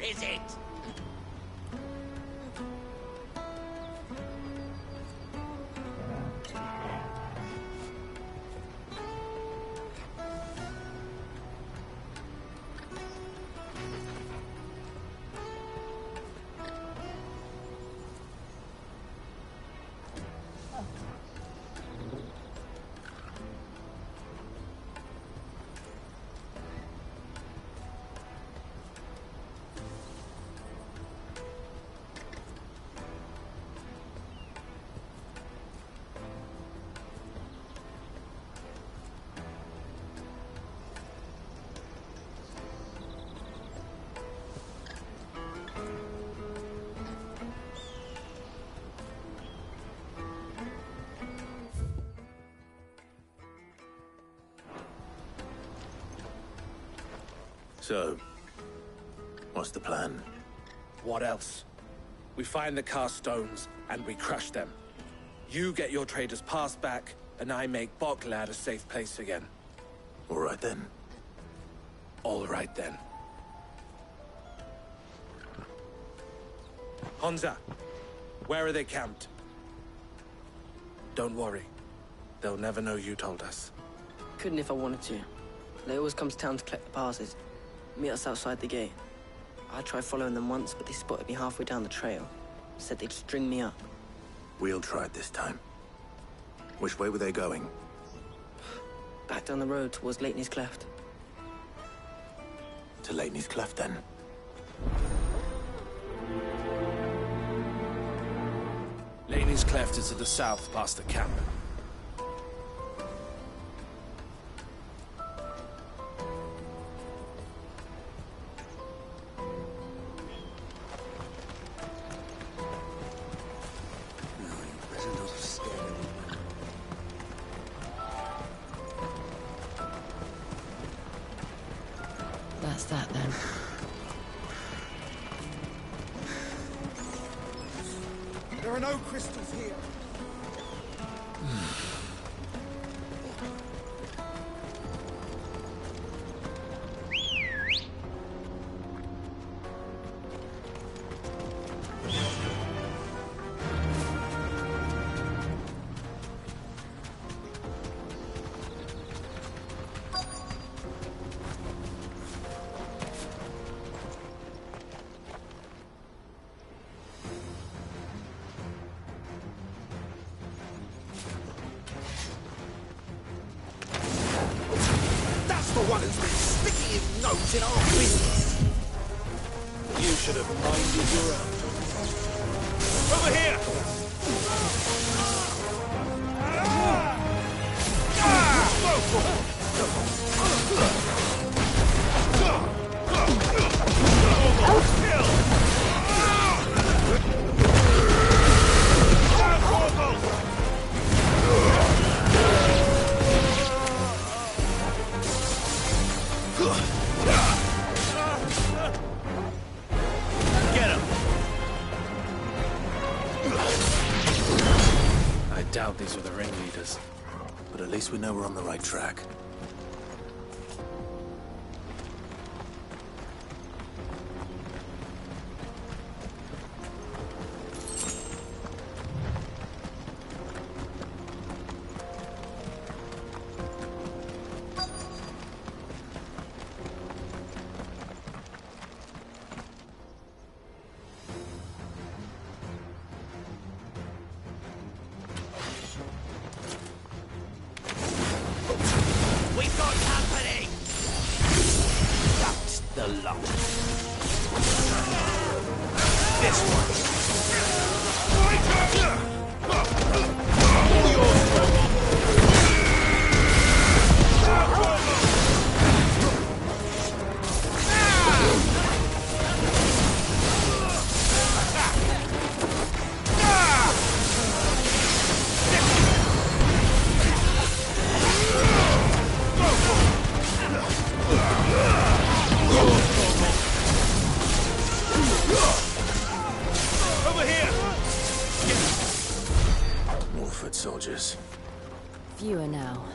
is it? So, what's the plan? What else? We find the cast stones, and we crush them. You get your trader's pass back, and I make Boklad a safe place again. All right then. All right then. Honza, where are they camped? Don't worry. They'll never know you told us. Couldn't if I wanted to. They always come to town to collect the passes. Meet us outside the gate. I tried following them once, but they spotted me halfway down the trail. Said they'd string me up. We'll try it this time. Which way were they going? Back down the road towards Lateney's Cleft. To Lateney's Cleft, then. Lateney's Cleft is to the south, past the camp. That's that, then. There are no crystals here. The one who's been sticking his nose in our business. You should have minded your own. Over here! I doubt these were the ringleaders. But at least we know we're on the right track. We've got company! That's the lot. This one. Over here! More foot soldiers. Fewer now.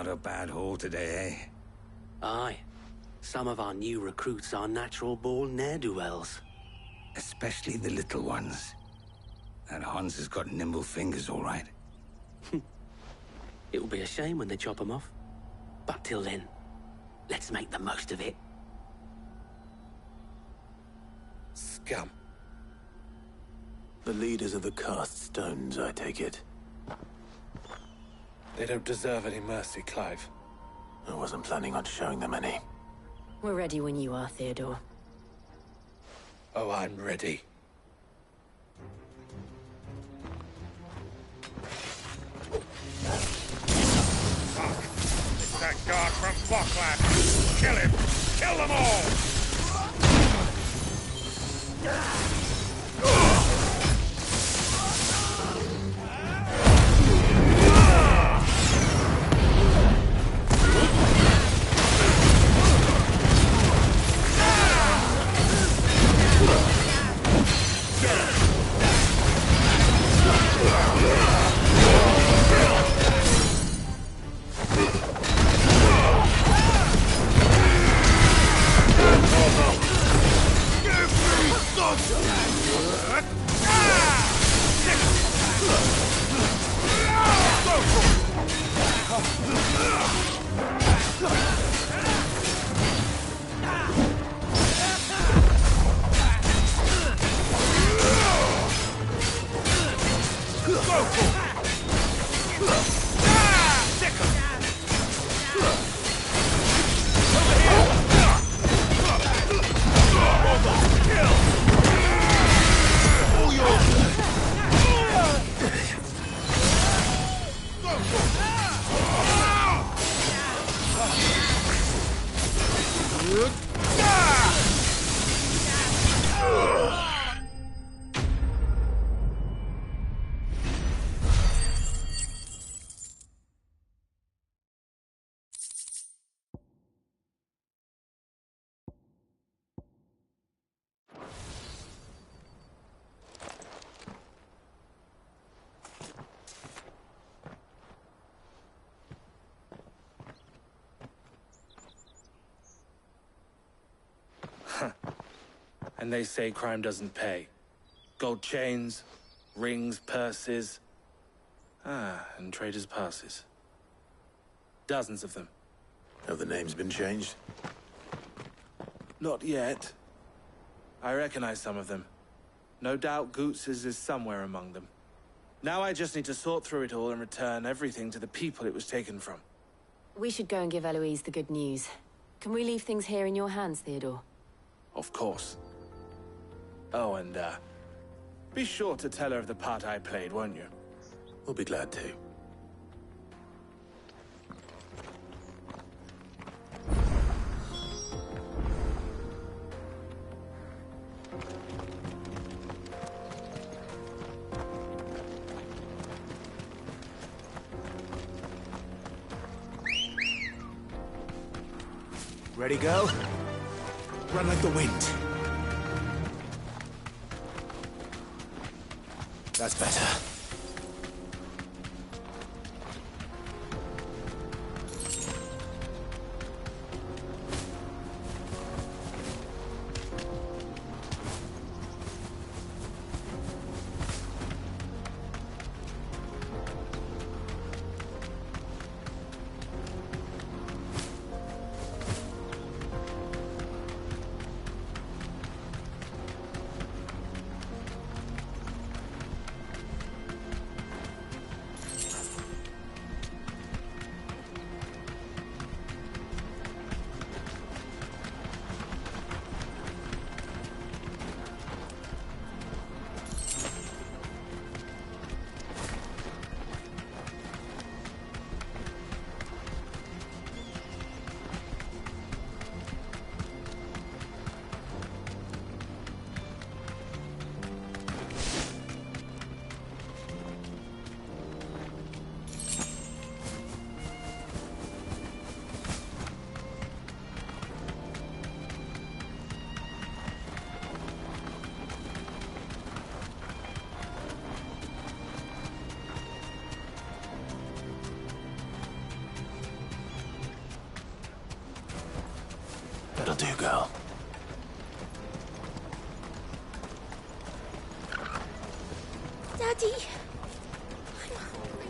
Not a bad haul today, eh? Aye. Some of our new recruits are natural-born ne'er-do-wells. Especially the little ones. That Hans has got nimble fingers, all right. It will be a shame when they chop them off. But till then, let's make the most of it. Scum. The leaders of the cast stones, I take it. They don't deserve any mercy, Clive. I wasn't planning on showing them any. We're ready when you are, Theodore. Oh, I'm ready. It's that guard from Bockland. Kill him! Kill them all! And they say crime doesn't pay. Gold chains, rings, purses. And traders' passes. Dozens of them. Have the names been changed? Not yet. I recognize some of them. No doubt Goots's is somewhere among them. Now I just need to sort through it all and return everything to the people it was taken from. We should go and give Eloise the good news. Can we leave things here in your hands, Theodore? Of course. Oh, and, be sure to tell her of the part I played, won't you? We'll be glad to. Ready, go? Run like the wind. That's better. do, girl. Daddy! I'm hungry.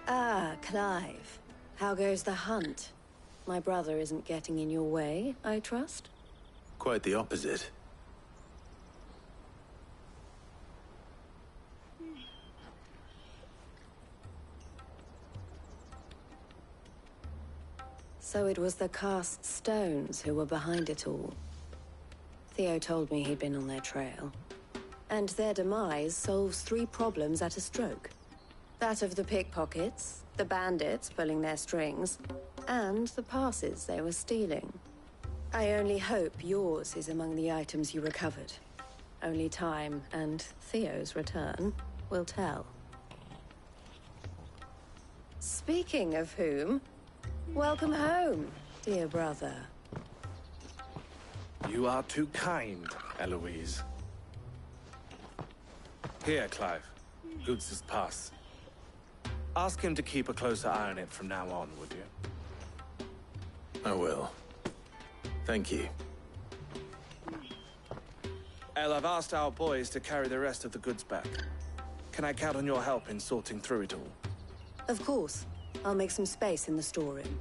Ah, Clive. How goes the hunt? My brother isn't getting in your way, I trust? Quite the opposite. So it was the cast stones who were behind it all. Theo told me he'd been on their trail. And their demise solves 3 problems at a stroke. That of the pickpockets, the bandits pulling their strings, and the passes they were stealing. I only hope yours is among the items you recovered. Only time and Theo's return will tell. Speaking of whom, welcome home, dear brother. You are too kind, Eloise. Here, Clive. Goods' pass. Ask him to keep a closer eye on it from now on, would you? I will. Thank you. El, I've asked our boys to carry the rest of the goods back. Can I count on your help in sorting through it all? Of course. I'll make some space in the storeroom.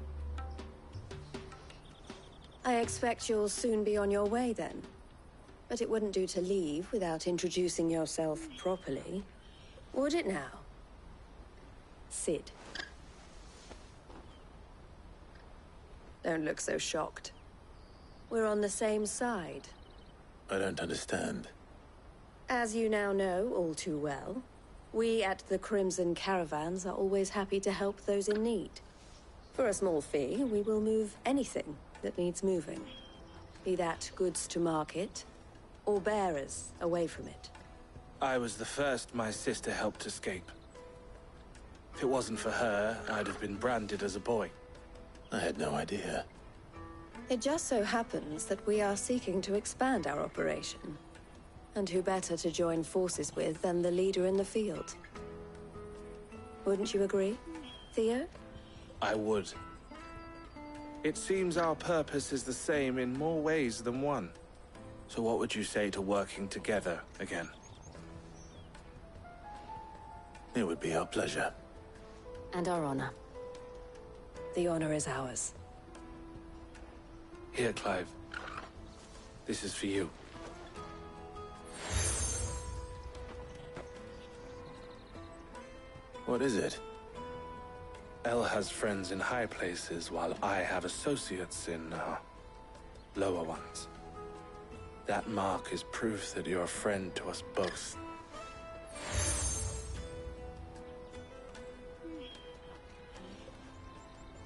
I expect you'll soon be on your way then. But it wouldn't do to leave without introducing yourself properly. Would it now? Sid. Don't look so shocked. We're on the same side. I don't understand. As you now know all too well, we at the Crimson Caravans are always happy to help those in need. For a small fee, we will move anything that needs moving. Be that goods to market, or bearers away from it. I was the first my sister helped escape. If it wasn't for her, I'd have been branded as a boy. I had no idea. It just so happens that we are seeking to expand our operation. And who better to join forces with than the leader in the field? Wouldn't you agree, Theo? I would. It seems our purpose is the same in more ways than one. So what would you say to working together again? It would be our pleasure. And our honor. The honor is ours. Here, Clive. This is for you. What is it? El has friends in high places, while I have associates in, lower ones. That mark is proof that you're a friend to us both.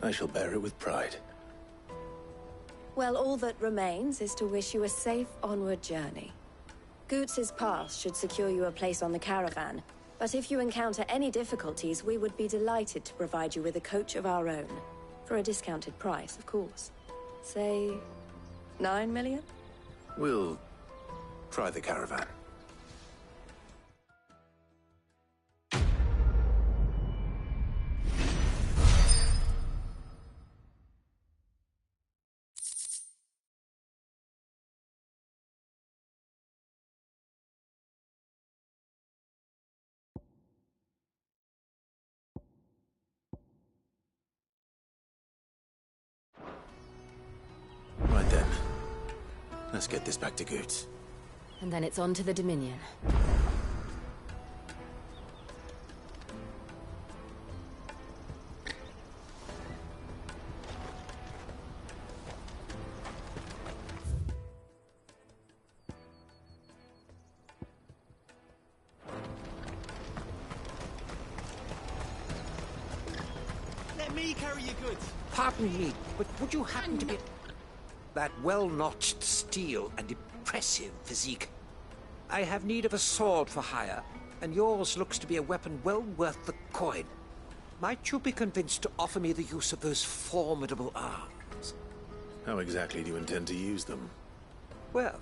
I shall bear it with pride. Well, all that remains is to wish you a safe onward journey. Goots' pass should secure you a place on the caravan, but if you encounter any difficulties, we would be delighted to provide you with a coach of our own. For a discounted price, of course. Say, 9 million? We'll try the caravan. Right then. Let's get this back to Goots. And then it's on to the Dominion. Let me carry your goods. Pardon me, but would you happen to be... That well-notched steel and impressive physique. I have need of a sword for hire, and yours looks to be a weapon well worth the coin. Might you be convinced to offer me the use of those formidable arms? How exactly do you intend to use them? Well,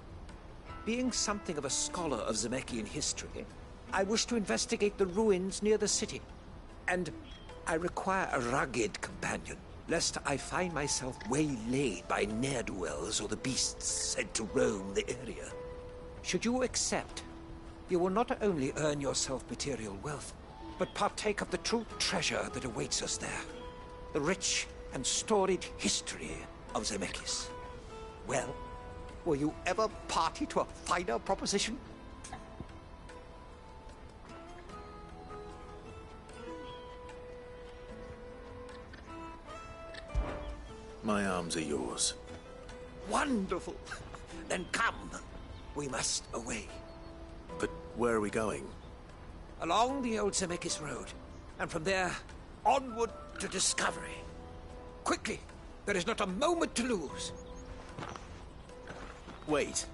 being something of a scholar of Zemeckis history, I wish to investigate the ruins near the city. And I require a rugged companion, lest I find myself waylaid by ne'er-do-wells or the beasts said to roam the area. Should you accept, you will not only earn yourself material wealth, but partake of the true treasure that awaits us there. The rich and storied history of Zemeckis. Well, were you ever party to a finer proposition? My arms are yours. Wonderful! Then come. We must away. But where are we going? Along the old Zemeckis Road, and from there, onward to discovery. Quickly! There is not a moment to lose. Wait.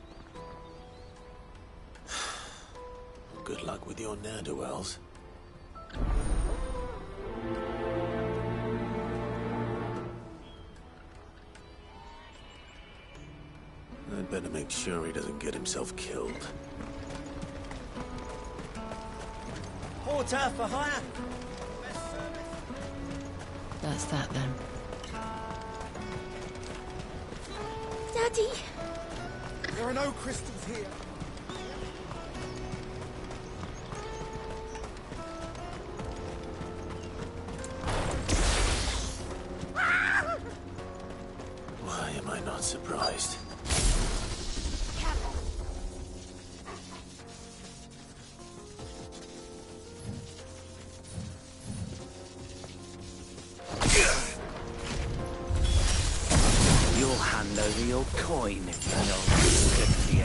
Good luck with your ne'er-do-wells. I'd better make sure he doesn't get himself killed. Porter for hire. That's that then. Daddy! There are no crystals here. Why am I not surprised? You'll hand over your coin if you know it's good for you.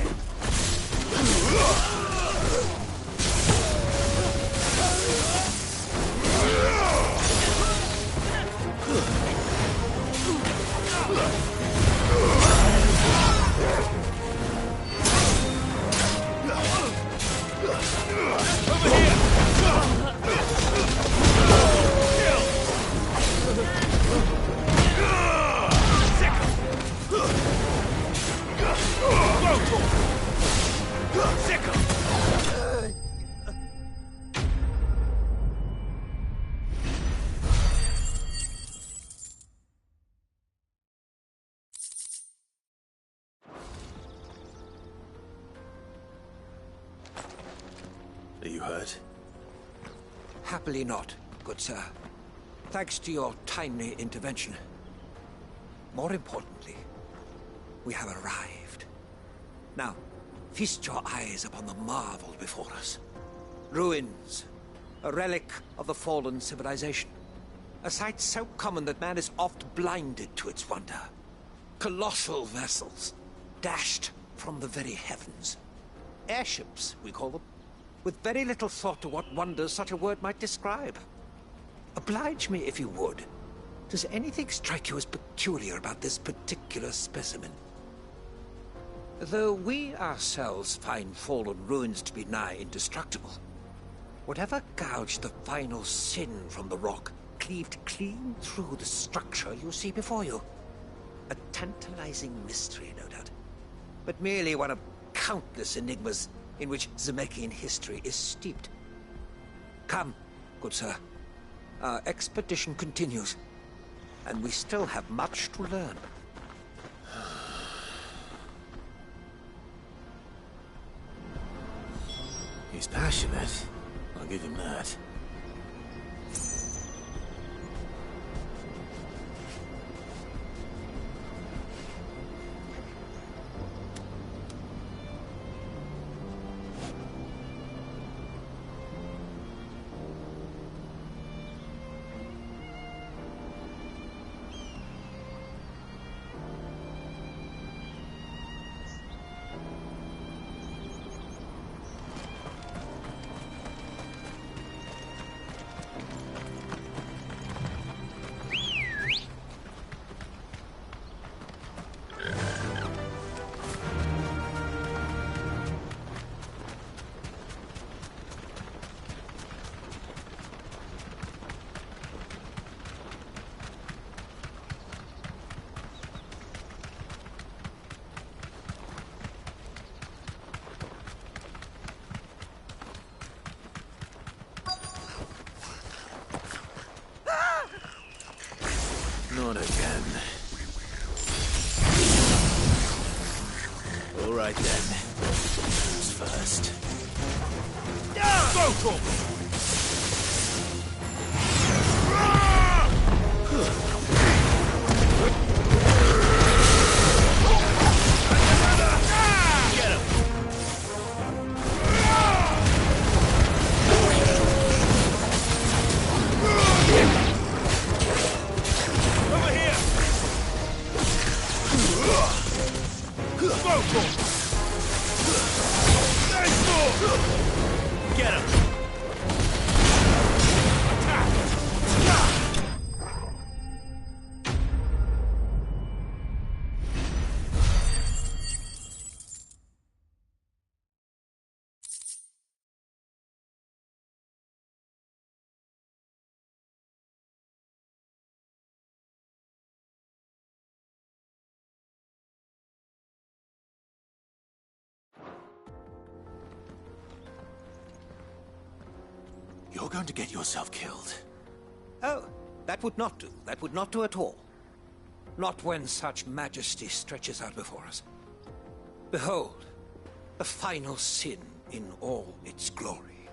Are you hurt? Happily not, good sir. Thanks to your timely intervention. More importantly, we have arrived. Now, feast your eyes upon the marvel before us. Ruins, a relic of the fallen civilization. A sight so common that man is oft blinded to its wonder. Colossal vessels, dashed from the very heavens. Airships, we call them, with very little thought to what wonders such a word might describe. Oblige me if you would. Does anything strike you as peculiar about this particular specimen? Though we ourselves find fallen ruins to be nigh indestructible, whatever gouged the final sin from the rock cleaved clean through the structure you see before you. A tantalizing mystery, no doubt, but merely one of countless enigmas in which Zemeckis history is steeped. Come, good sir. Our expedition continues, and we still have much to learn. He's passionate. I'll give him that. Not again. All right then. Who's first? Go, Corbin! Get him! Over here! Go, Corbin! Nice move! Get him! You're going to get yourself killed. Oh, that would not do. That would not do at all. Not when such majesty stretches out before us. Behold, the final sin in all its glory.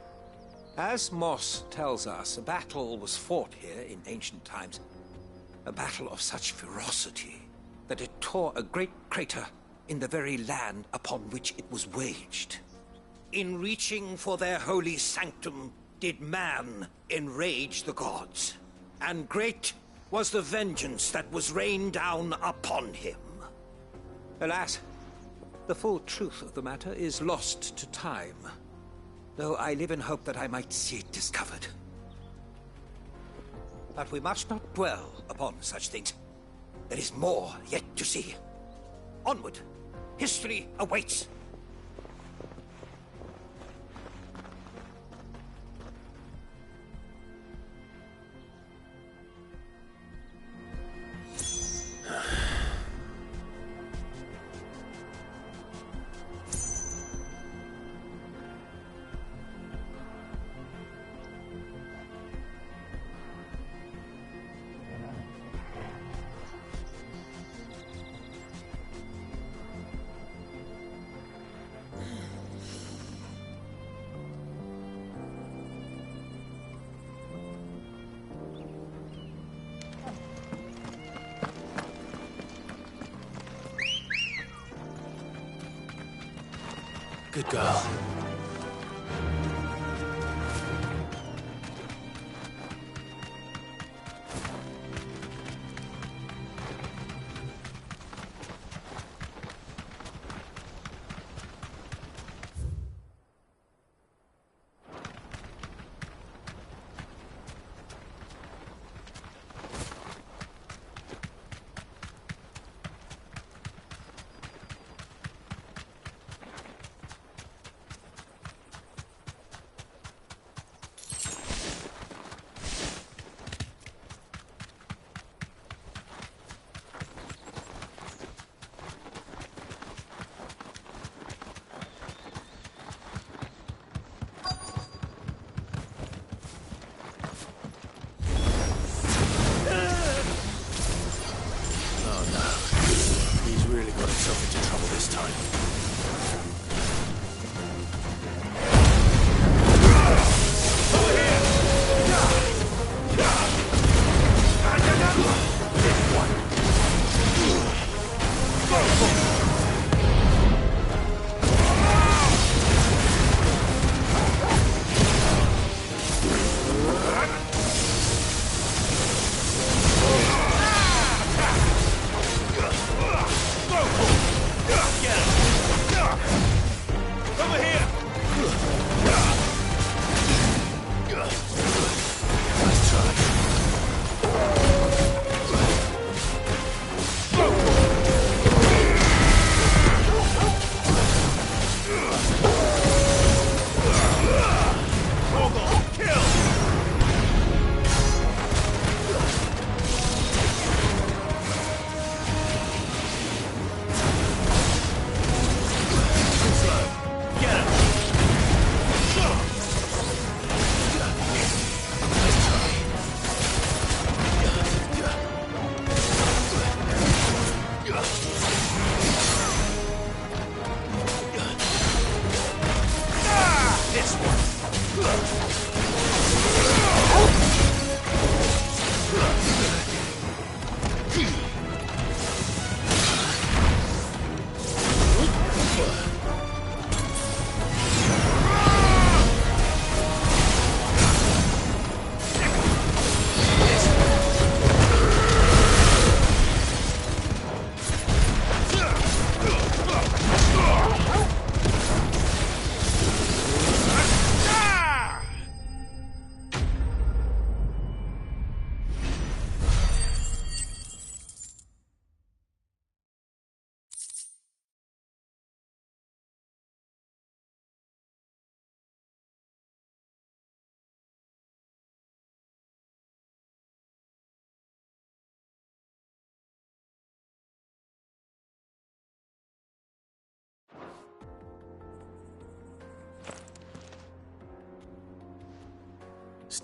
As Moss tells us, a battle was fought here in ancient times. A battle of such ferocity that it tore a great crater in the very land upon which it was waged. In reaching for their holy sanctum, did man enrage the gods, and great was the vengeance that was rained down upon him. Alas, the full truth of the matter is lost to time, though I live in hope that I might see it discovered. But we must not dwell upon such things. There is more yet to see. Onward! History awaits! Good girl.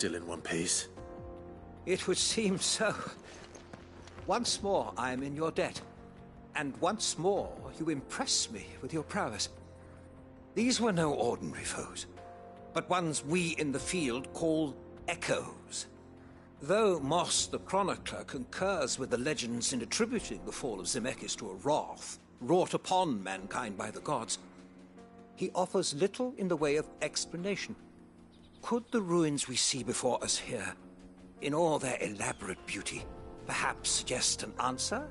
Still in one piece? It would seem so. Once more, I am in your debt. And once more, you impress me with your prowess. These were no ordinary foes, but ones we in the field call echoes. Though Moss the Chronicler concurs with the legends in attributing the fall of Zemeckis to a wrath wrought upon mankind by the gods, he offers little in the way of explanation. Could the ruins we see before us here, in all their elaborate beauty, perhaps suggest an answer?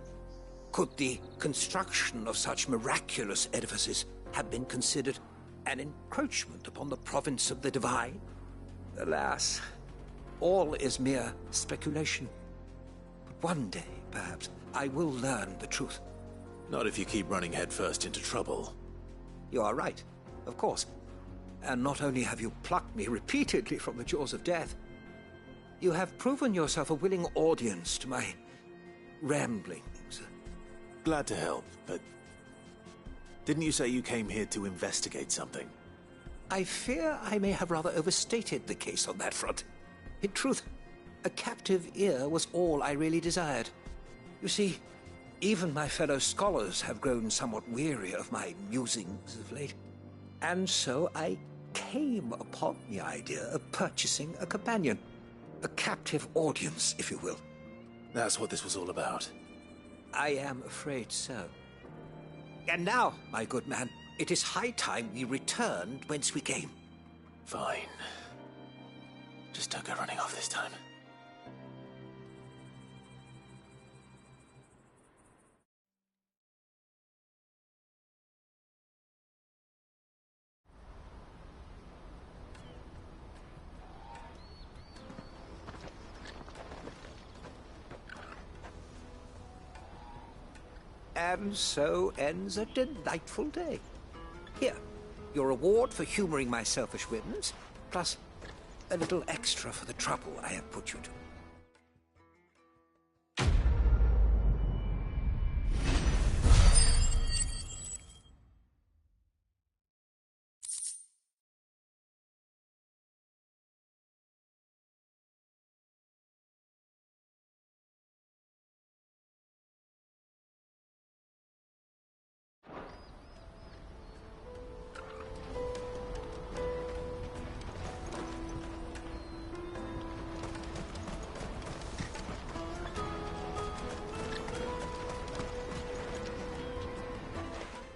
Could the construction of such miraculous edifices have been considered an encroachment upon the province of the divine? Alas, all is mere speculation. But one day, perhaps, I will learn the truth. Not if you keep running headfirst into trouble. You are right, of course. And not only have you plucked me repeatedly from the jaws of death, you have proven yourself a willing audience to my ramblings. Glad to help, but didn't you say you came here to investigate something? I fear I may have rather overstated the case on that front. In truth, a captive ear was all I really desired. You see, even my fellow scholars have grown somewhat weary of my musings of late. And so I came upon the idea of purchasing a companion. A captive audience, if you will. That's what this was all about. I am afraid so. And now, my good man, it is high time we returned whence we came. Fine. Just don't go running off this time. And so ends a delightful day. Here, your reward for humoring my selfish whims, plus a little extra for the trouble I have put you to.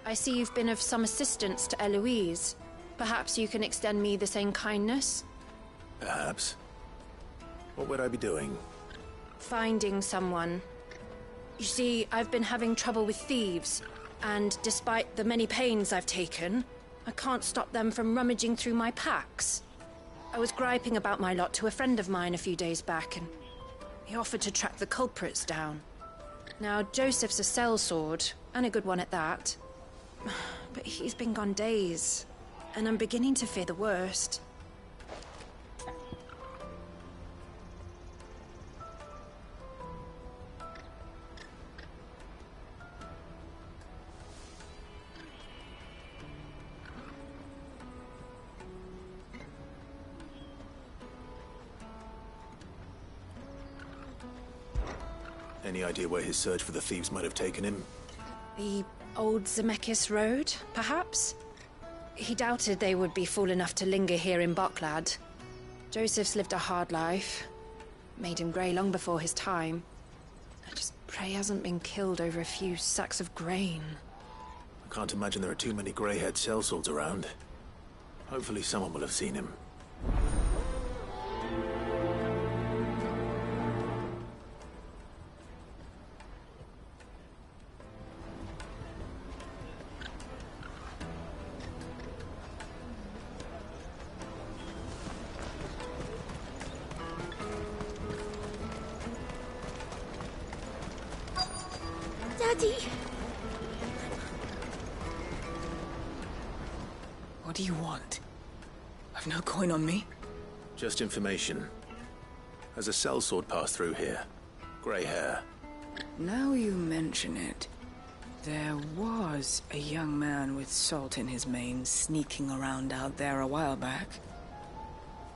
I see you've been of some assistance to Eloise. Perhaps you can extend me the same kindness? Perhaps. What would I be doing? Finding someone. You see, I've been having trouble with thieves, and despite the many pains I've taken, I can't stop them from rummaging through my packs. I was griping about my lot to a friend of mine a few days back, and he offered to track the culprits down. Now, Joseph's a sellsword, and a good one at that. But he's been gone days, and I'm beginning to fear the worst. Any idea where his search for the thieves might have taken him? The old Zemeckis Road, perhaps? He doubted they would be fool enough to linger here in Boklad. Joseph's lived a hard life. Made him grey long before his time. I just pray he hasn't been killed over a few sacks of grain. I can't imagine there are too many grey-haired sellswords around. Hopefully someone will have seen him. Daddy! What do you want? I've no coin on me. Just information. Has a sellsword passed through here? Grey hair. Now you mention it, there was a young man with salt in his mane sneaking around out there a while back.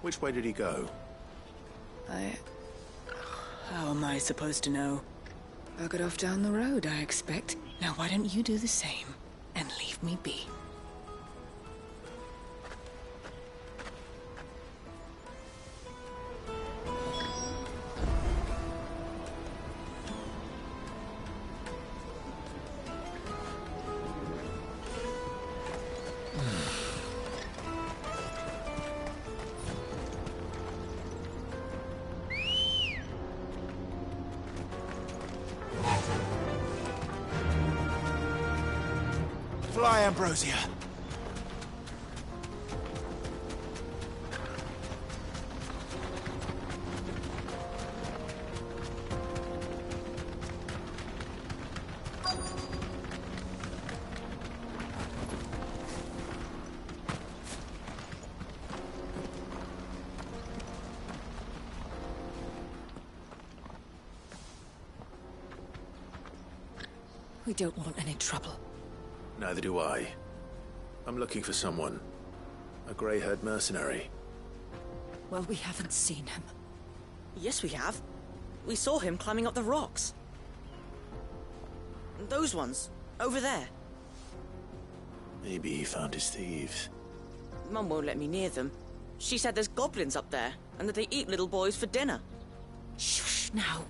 Which way did he go? How am I supposed to know? I got off down the road, I expect. Now why don't you do the same and leave me be? Fly, Ambrosia. We don't want any trouble. Neither do I. I'm looking for someone. A grey-haired mercenary. Well, we haven't seen him. Yes, we have. We saw him climbing up the rocks. Those ones, over there. Maybe he found his thieves. Mum won't let me near them. She said there's goblins up there, and that they eat little boys for dinner. Shush, now.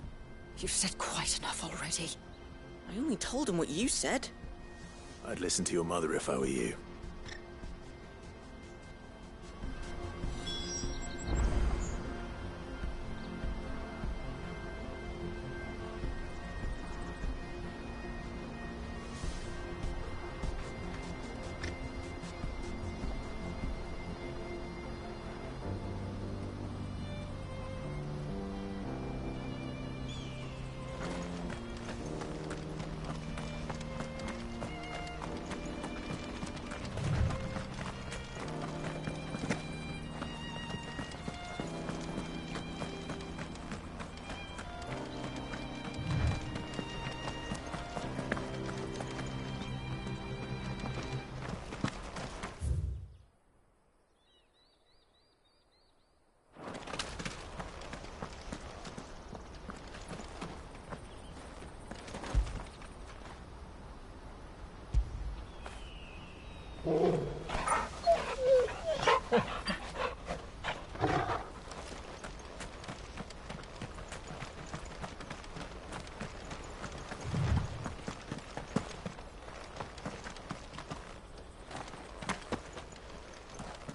You've said quite enough already. I only told him what you said. I'd listen to your mother if I were you.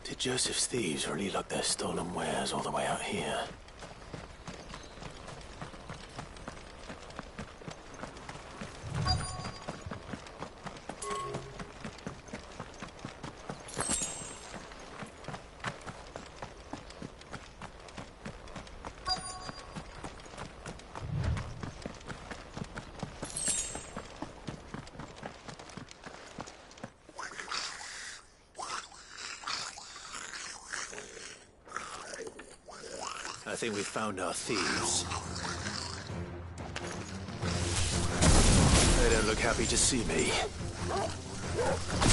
Did Joseph's thieves really lug their stolen wares all the way out here? I think we've found our thieves. They don't look happy to see me.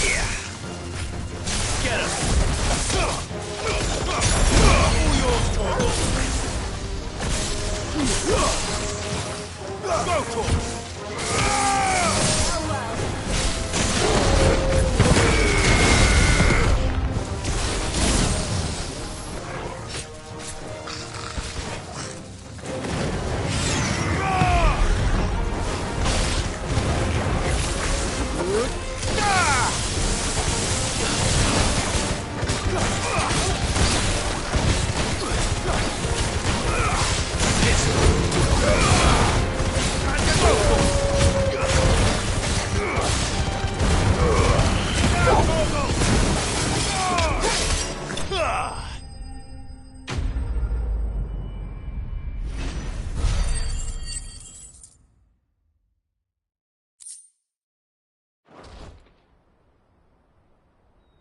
Yeah. Get him! All yours, Torgal! Go, Torgal!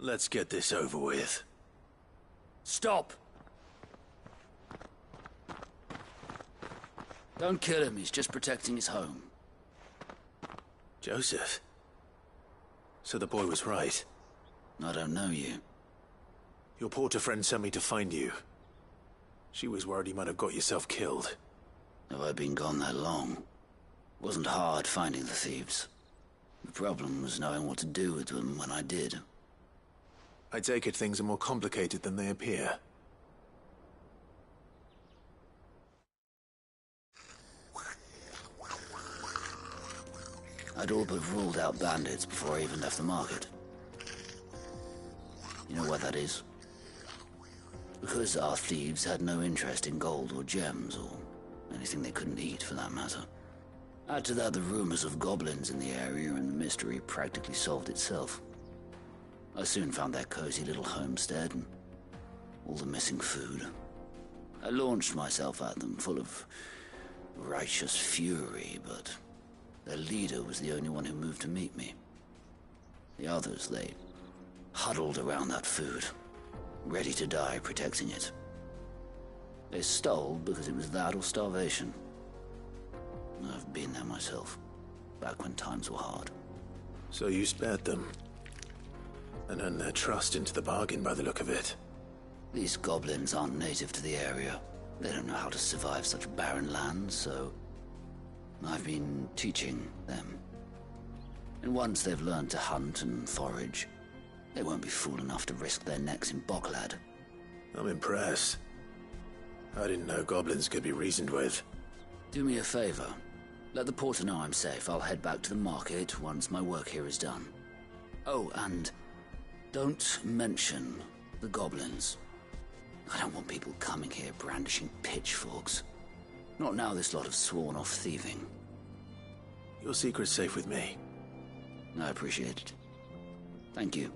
Let's get this over with. Stop! Don't kill him, he's just protecting his home. Joseph? So the boy was right. I don't know you. Your porter friend sent me to find you. She was worried you might have got yourself killed. Have I been gone that long? It wasn't hard finding the thieves. The problem was knowing what to do with them when I did. I take it things are more complicated than they appear. I'd all but ruled out bandits before I even left the market. You know why that is? Because our thieves had no interest in gold or gems, or anything they couldn't eat for that matter. Add to that the rumors of goblins in the area, and the mystery practically solved itself. I soon found their cozy little homestead, and all the missing food. I launched myself at them, full of righteous fury, but their leader was the only one who moved to meet me. The others, they huddled around that food, ready to die protecting it. They stole because it was that or starvation. I've been there myself, back when times were hard. So you spared them, and earned their trust into the bargain by the look of it. These goblins aren't native to the area. They don't know how to survive such barren lands, so I've been teaching them. And once they've learned to hunt and forage, they won't be fool enough to risk their necks in Bocklad. I'm impressed. I didn't know goblins could be reasoned with. Do me a favor. Let the porter know I'm safe. I'll head back to the market once my work here is done. Oh, and don't mention the goblins. I don't want people coming here brandishing pitchforks. Not now this lot have sworn off thieving. Your secret's safe with me. I appreciate it. Thank you.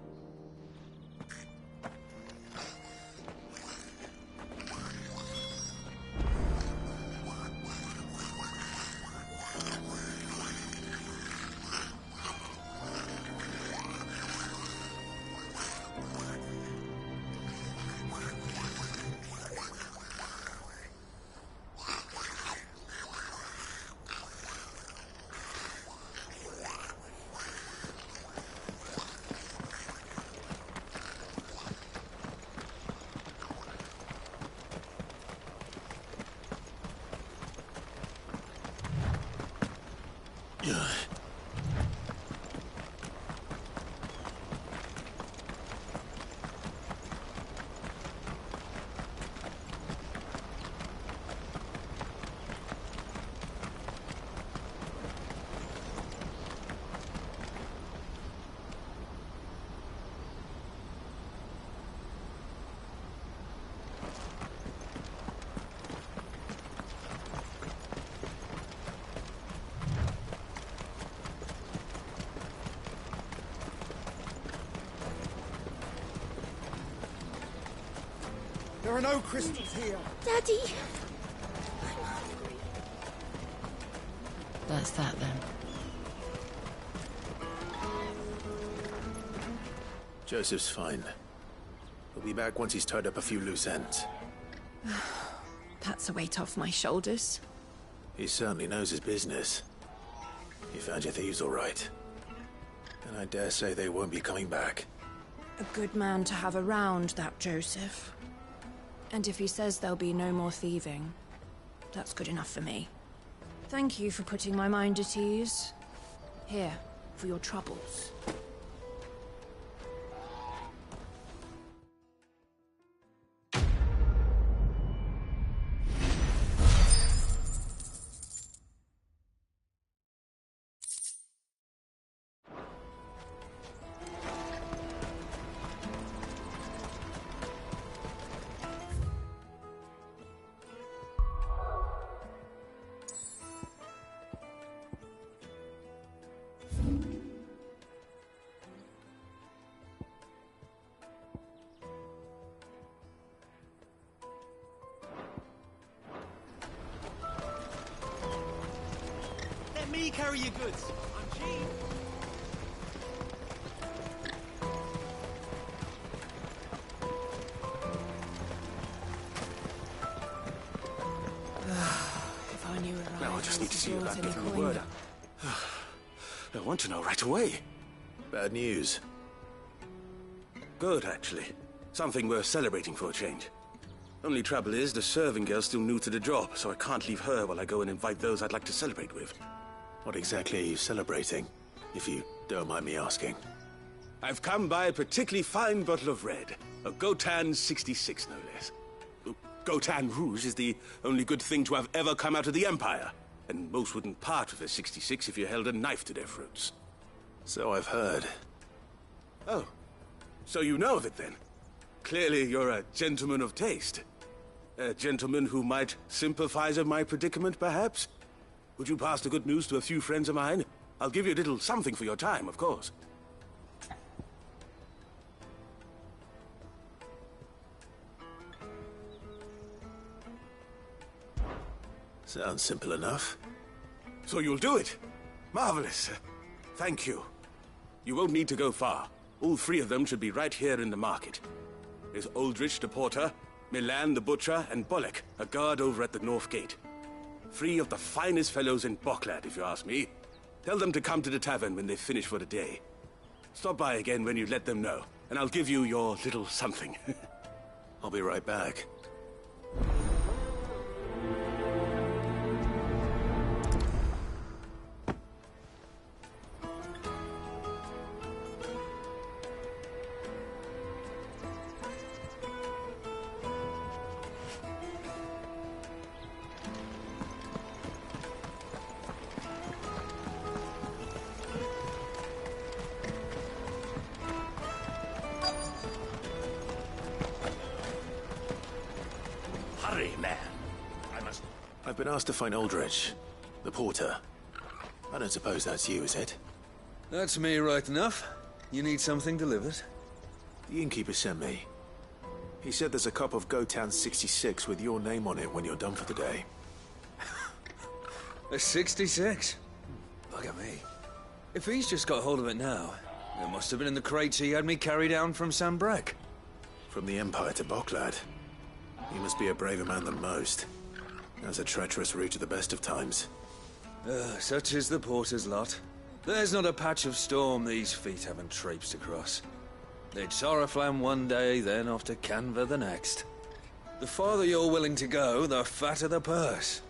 There are no crystals here. Daddy! That's that then. Joseph's fine. He'll be back once he's tied up a few loose ends. That's a weight off my shoulders. He certainly knows his business. He found your thieves all right. And I dare say they won't be coming back. A good man to have around, that Joseph. And if he says there'll be no more thieving, that's good enough for me. Thank you for putting my mind at ease. Here, for your troubles. Let me carry your goods. I'm cheap. If I knew where Now I just need to see about getting the coin. word out. I want to know right away. Bad news. Good, actually. Something worth celebrating for a change. Only trouble is, the serving girl's still new to the job, so I can't leave her while I go and invite those I'd like to celebrate with. What exactly are you celebrating, if you don't mind me asking? I've come by a particularly fine bottle of red. A Gotan 66, no less. Gotan Rouge is the only good thing to have ever come out of the Empire. And most wouldn't part with a 66 if you held a knife to their throats. So I've heard. Oh, so you know of it then? Clearly you're a gentleman of taste. A gentleman who might sympathize with my predicament, perhaps? Would you pass the good news to a few friends of mine? I'll give you a little something for your time, of course. Sounds simple enough. So you'll do it? Marvelous. Thank you. You won't need to go far. All three of them should be right here in the market. There's Aldrich the porter, Milan the butcher, and Bolek, a guard over at the north gate. Three of the finest fellows in Boklad, if you ask me. Tell them to come to the tavern when they've finished for the day. Stop by again when you let them know, and I'll give you your little something. I'll be right back. Hurry, man. I've been asked to find Aldrich, the porter. I don't suppose that's you, is it? That's me, right enough. You need something delivered? The innkeeper sent me. He said there's a cup of Gotan 66 with your name on it when you're done for the day. A 66? Look at me. If he's just got hold of it now, it must have been in the crates he had me carry down from Sambrek. From the Empire to Boklad. He must be a braver man than most. That's a treacherous route at the best of times. Such is the porter's lot. There's not a patch of storm these feet haven't traipsed across. It's Oriflamme one day, then off to Canva the next. The farther you're willing to go, the fatter the purse.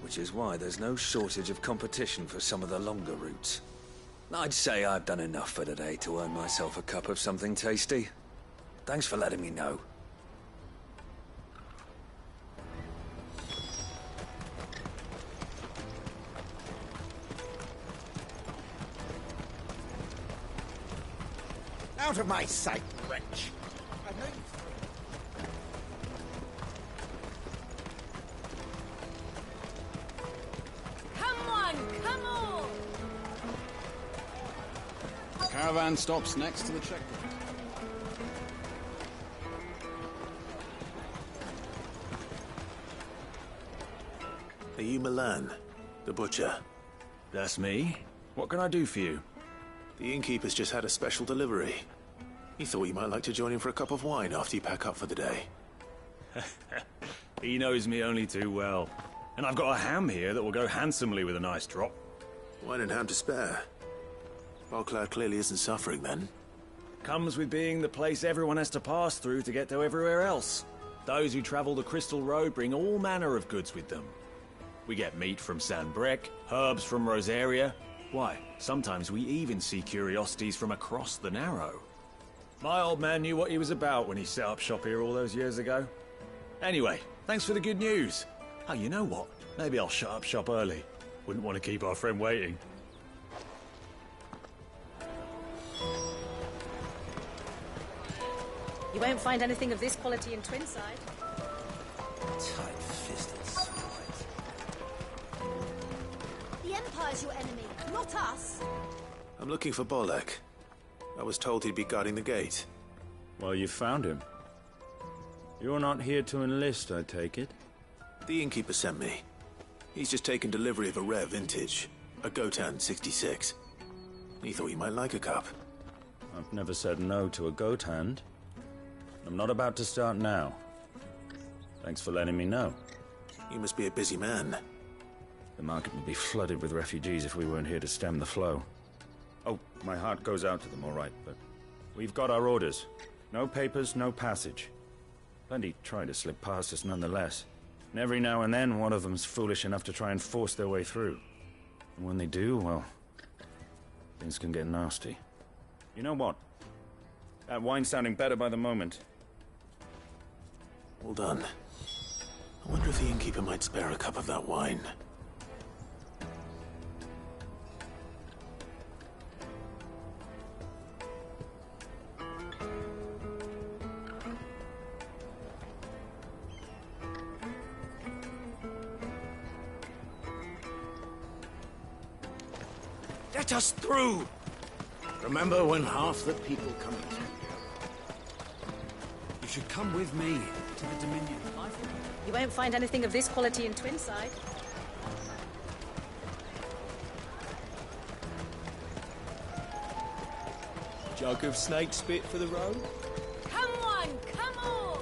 Which is why there's no shortage of competition for some of the longer routes. I'd say I've done enough for today to earn myself a cup of something tasty. Thanks for letting me know. Out of my sight, wretch! I know you. Come on, come on! The caravan stops next to the checkpoint. Are you Milan, the butcher? That's me. What can I do for you? The innkeeper's just had a special delivery. He thought you might like to join him for a cup of wine after you pack up for the day. He knows me only too well. And I've got a ham here that will go handsomely with a nice drop. Wine and ham to spare. Boklad clearly isn't suffering then. Comes with being the place everyone has to pass through to get to everywhere else. Those who travel the Crystal Road bring all manner of goods with them. We get meat from Sanbrek, herbs from Rosaria. Why, sometimes we even see curiosities from across the Narrow. My old man knew what he was about when he set up shop here all those years ago. Anyway, thanks for the good news. Oh, you know what? Maybe I'll shut up shop early. Wouldn't want to keep our friend waiting. You won't find anything of this quality in Twinside. Tight-fisted swine. The Empire's your enemy, not us. I'm looking for Bolek. I was told he'd be guarding the gate. Well, you found him. You're not here to enlist, I take it? The innkeeper sent me. He's just taken delivery of a rare vintage, a Gotan 66. He thought you might like a cup. I've never said no to a goat hand. I'm not about to start now. Thanks for letting me know. You must be a busy man. The market would be flooded with refugees if we weren't here to stem the flow. Oh, my heart goes out to them, all right, but we've got our orders. No papers, no passage. Plenty try to slip past us nonetheless. And every now and then, one of them's foolish enough to try and force their way through. And when they do, well, things can get nasty. You know what? That wine's sounding better by the moment. Well done. I wonder if the innkeeper might spare a cup of that wine. Let us through! Remember when half the people come in here? You should come with me to the Dominion. You won't find anything of this quality in Twinside. Jug of snake spit for the road? Come on, come on!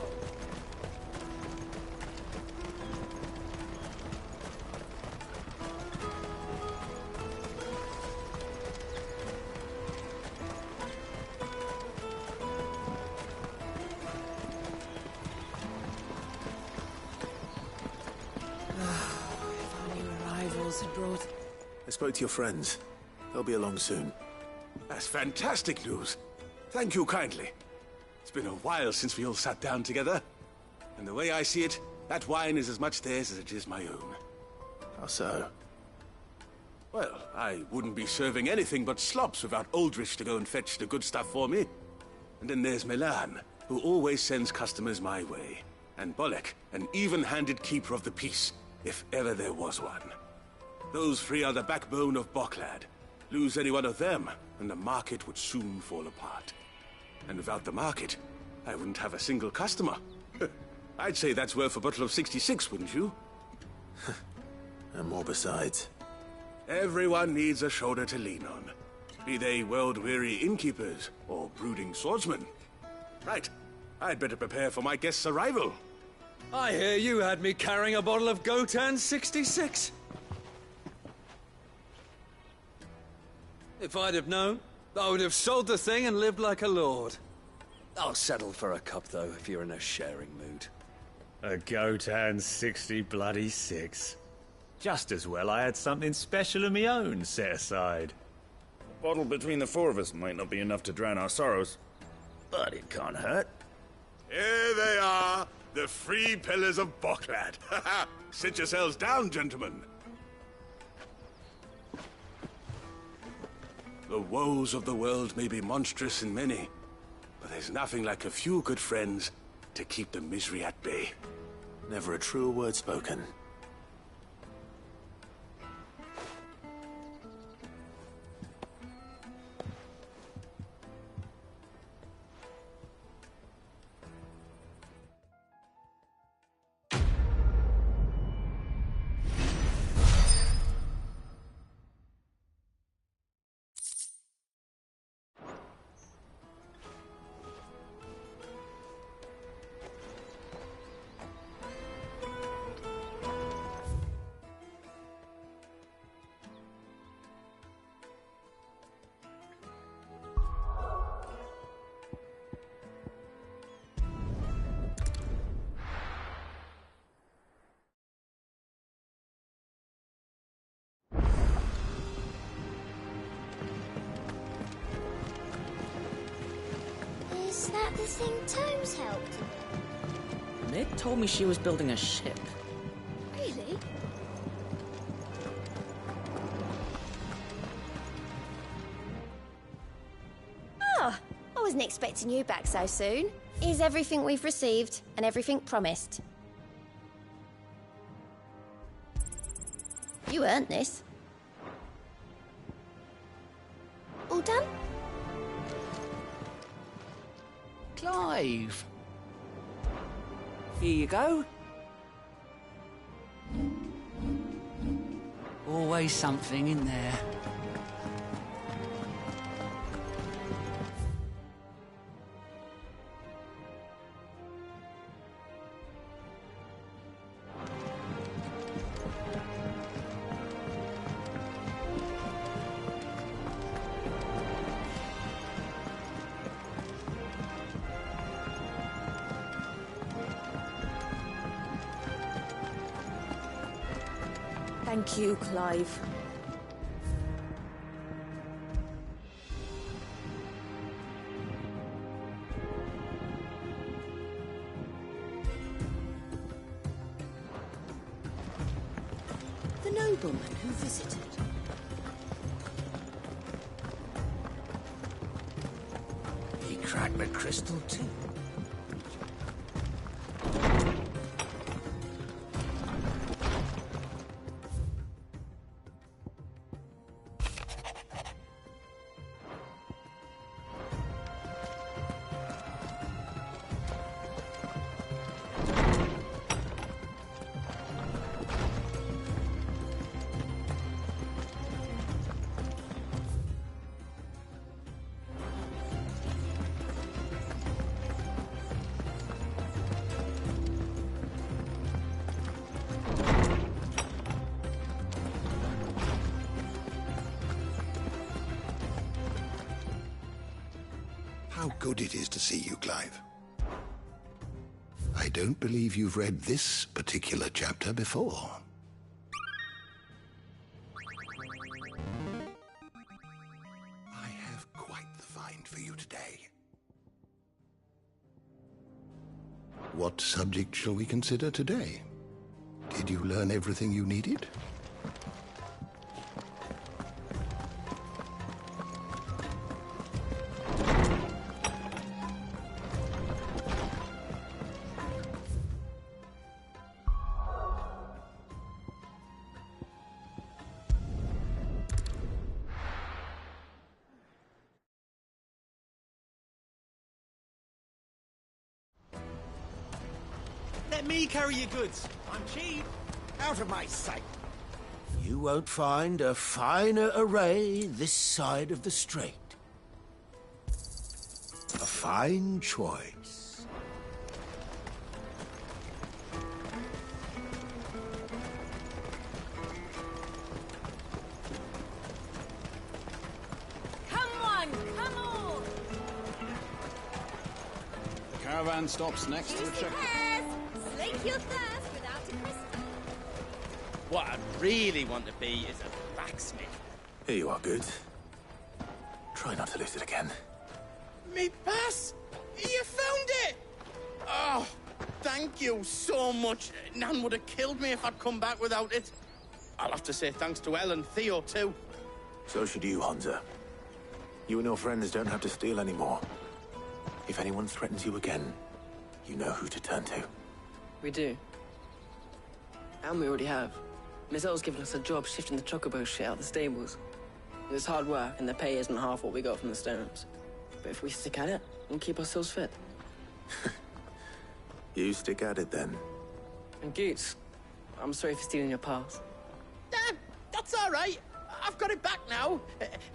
I spoke to your friends. They'll be along soon. That's fantastic news. Thank you kindly. It's been a while since we all sat down together. And the way I see it, that wine is as much theirs as it is my own. How so? Well, I wouldn't be serving anything but slops without Aldrich to go and fetch the good stuff for me. And then there's Milan, who always sends customers my way. And Bolek, an even-handed keeper of the peace, if ever there was one. Those three are the backbone of Boklad. Lose any one of them, and the market would soon fall apart. And without the market, I wouldn't have a single customer. I'd say that's worth a bottle of 66, wouldn't you? And more besides. Everyone needs a shoulder to lean on. Be they world-weary innkeepers or brooding swordsmen. Right, I'd better prepare for my guest's arrival. I hear you had me carrying a bottle of Gotan 66. If I'd have known, I would have sold the thing and lived like a lord. I'll settle for a cup, though, if you're in a sharing mood. A Gotan 66. Just as well I had something special of my own set aside. A bottle between the four of us might not be enough to drown our sorrows, but it can't hurt. Here they are, the three pillars of Boklad. Sit yourselves down, gentlemen. The woes of the world may be monstrous in many, but there's nothing like a few good friends to keep the misery at bay. Never a truer word spoken. Is that the thing Tomes helped? Nick told me she was building a ship. Really? Oh, I wasn't expecting you back so soon. Is everything we've received and everything promised? You earned this. All done? Clive! Here you go. Always something in there. Thank you, Clive. The nobleman who visited. He cracked the crystal too. How good it is to see you, Clive. I don't believe you've read this particular chapter before. I have quite the find for you today. What subject shall we consider today? Did you learn everything you needed? Let me carry your goods. I'm cheap. Out of my sight. You won't find a finer array this side of the strait. A fine choice. Come on, come on! The caravan stops next to the checkpoint. Slake your thirst without a crystal. What I really want to be is a blacksmith. Here you are, Goods. Try not to lose it again. Me pass! You found it! Oh, thank you so much. Nan would have killed me if I'd come back without it. I'll have to say thanks to Elle and Theo, too. So should you, Hansa. You and your friends don't have to steal anymore. If anyone threatens you again, you know who to turn to. We do. And we already have. Miss Elle's given us a job shifting the chocobo shit out the stables. It's hard work, and the pay isn't half what we got from the Stones. But if we stick at it, we'll keep ourselves fit. You stick at it, then. And Goots, I'm sorry for stealing your pass. That's all right. I've got it back now.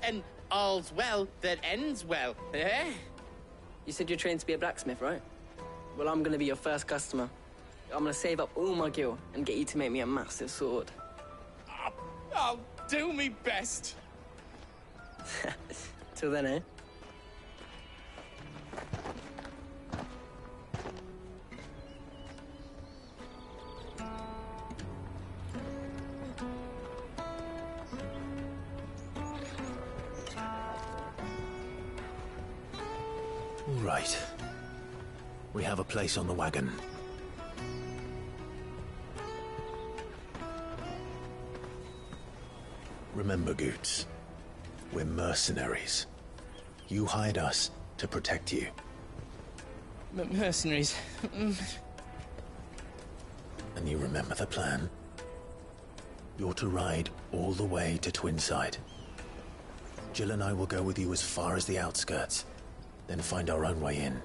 And all's well that ends well, eh? You said you're trained to be a blacksmith, right? Well, I'm gonna be your first customer. I'm gonna save up all my gil and get you to make me a massive sword. I'll do me best. Till then, eh? All right. We have a place on the wagon. Remember, Goots, we're mercenaries. You hired us to protect you. Mercenaries. And you remember the plan? You're to ride all the way to Twinside. Jill and I will go with you as far as the outskirts, then find our own way in.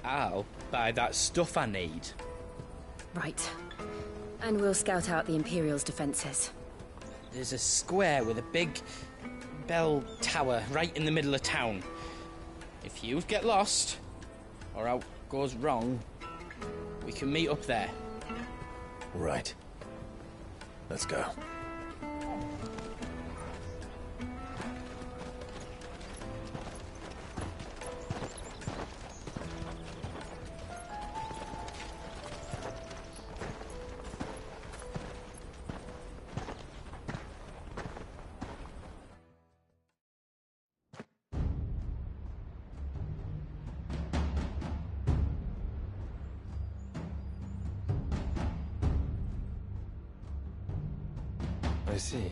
I'll buy that stuff I need. Right. And we'll scout out the Imperial's defenses. There's a square with a big bell tower right in the middle of town. If you get lost, or out goes wrong, we can meet up there. Right. Let's go. I see.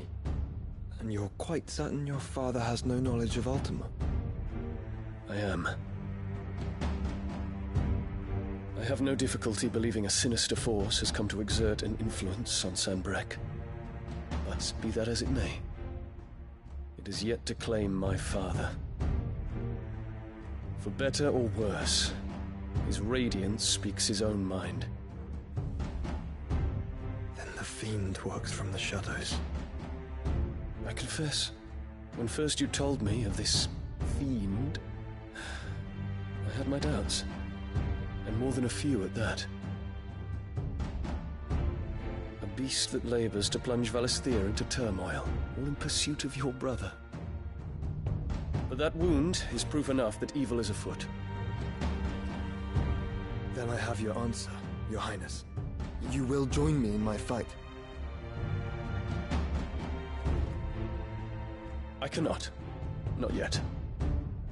And you're quite certain your father has no knowledge of Ultima? I am. I have no difficulty believing a sinister force has come to exert an influence on Sanbreque. But be that as it may, it is yet to claim my father. For better or worse, his radiance speaks his own mind. Then the fiend works from the shadows. I confess, when first you told me of this fiend, I had my doubts. And more than a few at that. A beast that labors to plunge Valisthea into turmoil, all in pursuit of your brother. But that wound is proof enough that evil is afoot. Then I have your answer, Your Highness. You will join me in my fight. I cannot. Not yet.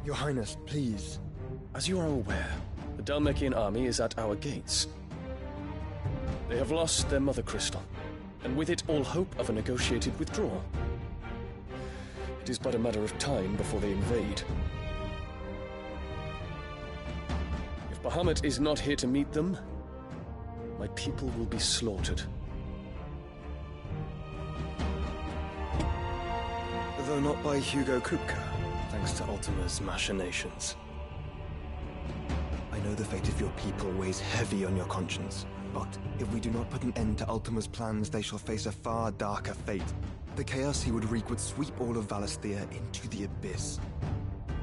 Your Highness, please. As you are aware, the Dhalmekian army is at our gates. They have lost their mother crystal, and with it all hope of a negotiated withdrawal. It is but a matter of time before they invade. If Bahamut is not here to meet them, my people will be slaughtered. Though not by Hugo Kupka, thanks to Ultima's machinations. I know the fate of your people weighs heavy on your conscience, but if we do not put an end to Ultima's plans, they shall face a far darker fate. The chaos he would wreak would sweep all of Valisthea into the abyss.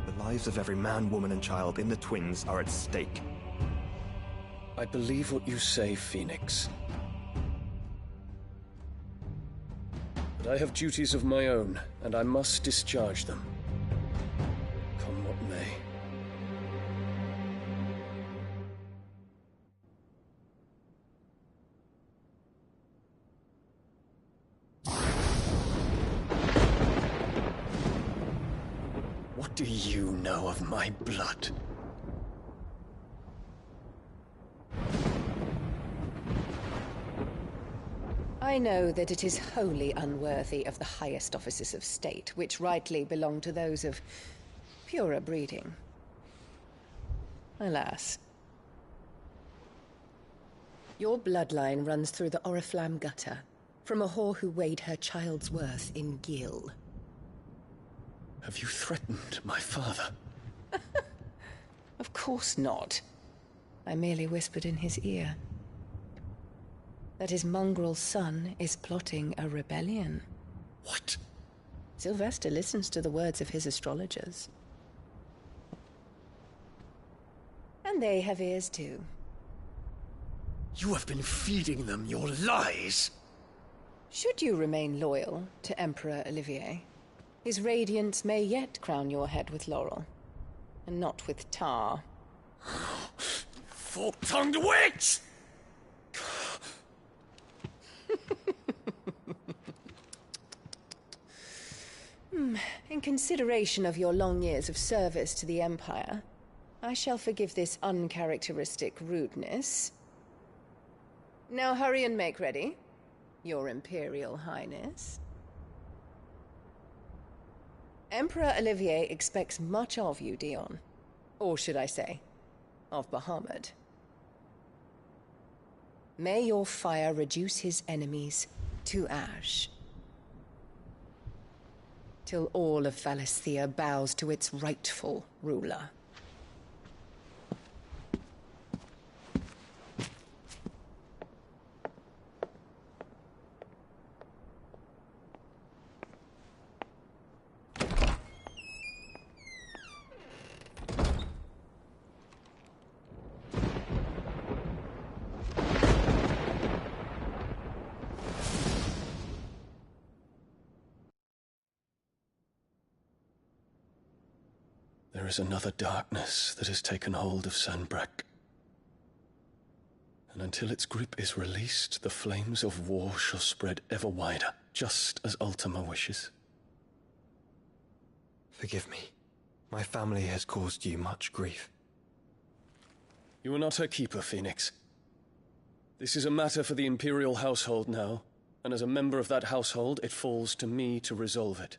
The lives of every man, woman, and child in the Twins are at stake. I believe what you say, Phoenix. But I have duties of my own, and I must discharge them. Come what may. What do you know of my blood? I know that it is wholly unworthy of the highest offices of state, which rightly belong to those of purer breeding. Alas. Your bloodline runs through the Oriflamme gutter, from a whore who weighed her child's worth in gil. Have you threatened my father? Of course not. I merely whispered in his ear that his mongrel son is plotting a rebellion. What? Sylvester listens to the words of his astrologers. And they have ears too. You have been feeding them your lies! Should you remain loyal to Emperor Olivier, his radiance may yet crown your head with laurel, and not with tar. Fork-tongued witch! In consideration of your long years of service to the Empire, I shall forgive this uncharacteristic rudeness. Now hurry and make ready, Your Imperial Highness. Emperor Olivier expects much of you, Dion. Or should I say, of Bahamut. May your fire reduce his enemies to ash, till all of Valisthea bows to its rightful ruler. There is another darkness that has taken hold of Sanbreque. And until its grip is released, the flames of war shall spread ever wider, just as Ultima wishes. Forgive me. My family has caused you much grief. You are not her keeper, Phoenix. This is a matter for the Imperial household now, And as a member of that household, it falls to me to resolve it.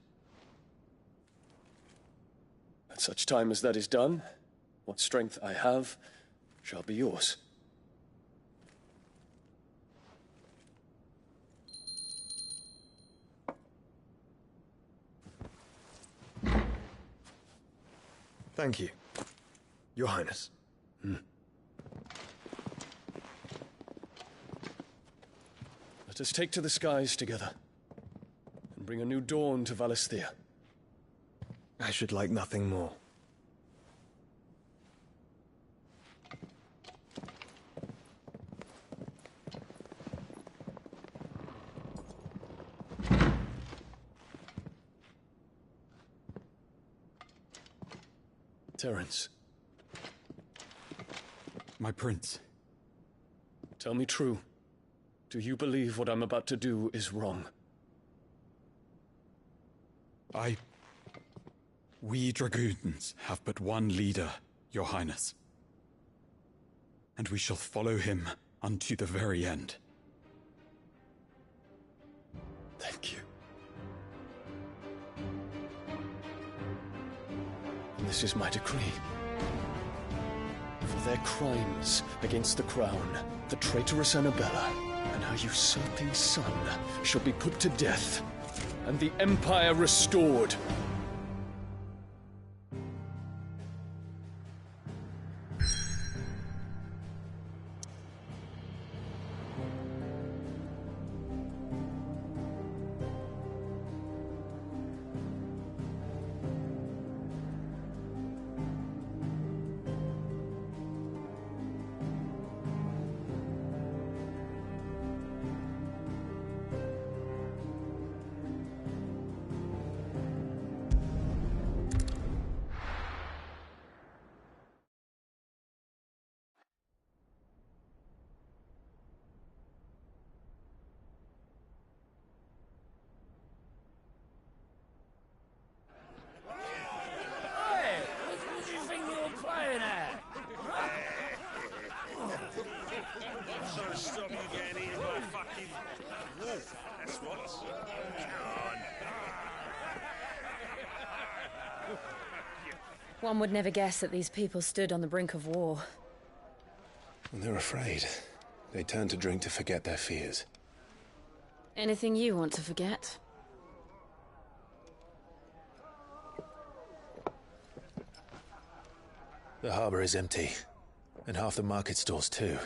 At such time as that is done, what strength I have shall be yours. Thank you, Your Highness. Let us take to the skies together, and bring a new dawn to Valisthea. I should like nothing more. Terence. My prince. Tell me true. Do you believe what I'm about to do is wrong? We dragoons have but one leader, Your Highness. And we shall follow him unto the very end. Thank you. And this is my decree. For their crimes against the crown, the traitorous Annabella and her usurping son shall be put to death, and the Empire restored. Stop you getting eaten by a fucking wolf. That's what. Come on. One would never guess that these people stood on the brink of war. When they're afraid, they turn to drink to forget their fears. Anything you want to forget? The harbor is empty, and half the market stalls too.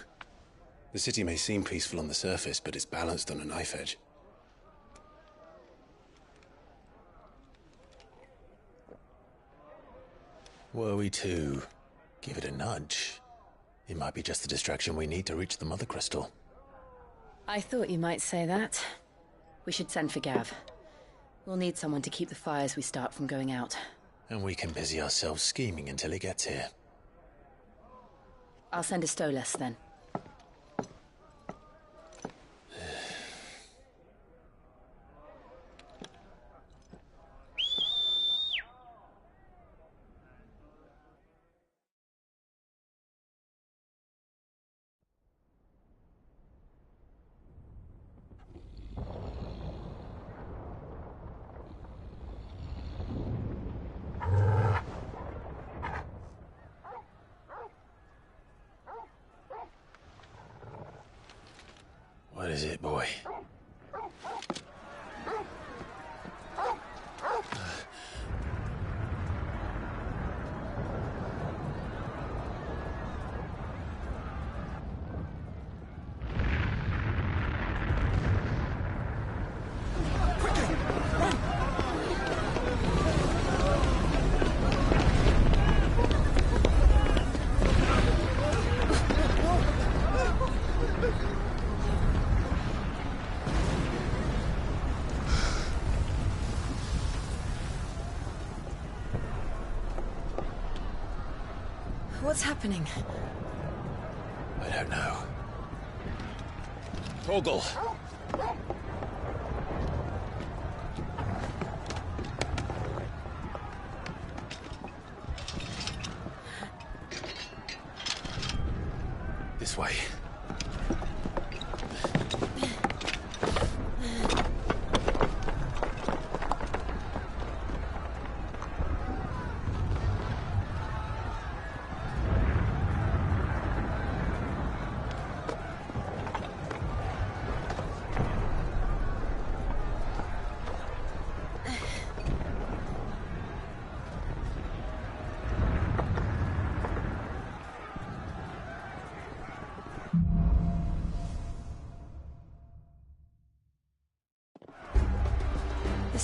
The city may seem peaceful on the surface, but it's balanced on a knife edge. Were we to give it a nudge, it might be just the distraction we need to reach the Mother Crystal. I thought you might say that. We should send for Gav. We'll need someone to keep the fires we start from going out. And we can busy ourselves scheming until he gets here. I'll send a Stolas then. What is it, boy? What's happening? I don't know. Torgal! This way.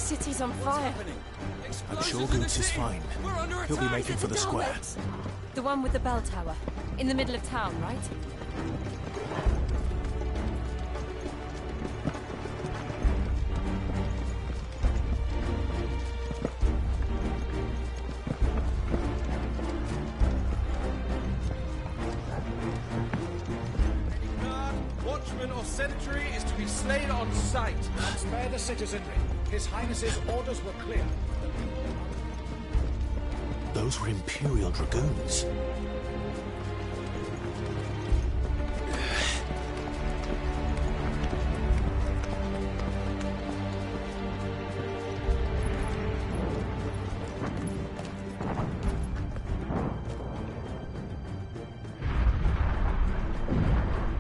city's on fire. I'm sure Goots is fine. He'll be making for the square. The one with the bell tower. In the middle of town, right? Watchman or sentry is to be slain on sight. Spare the citizenry. His Highness's orders were clear. Those were Imperial Dragoons.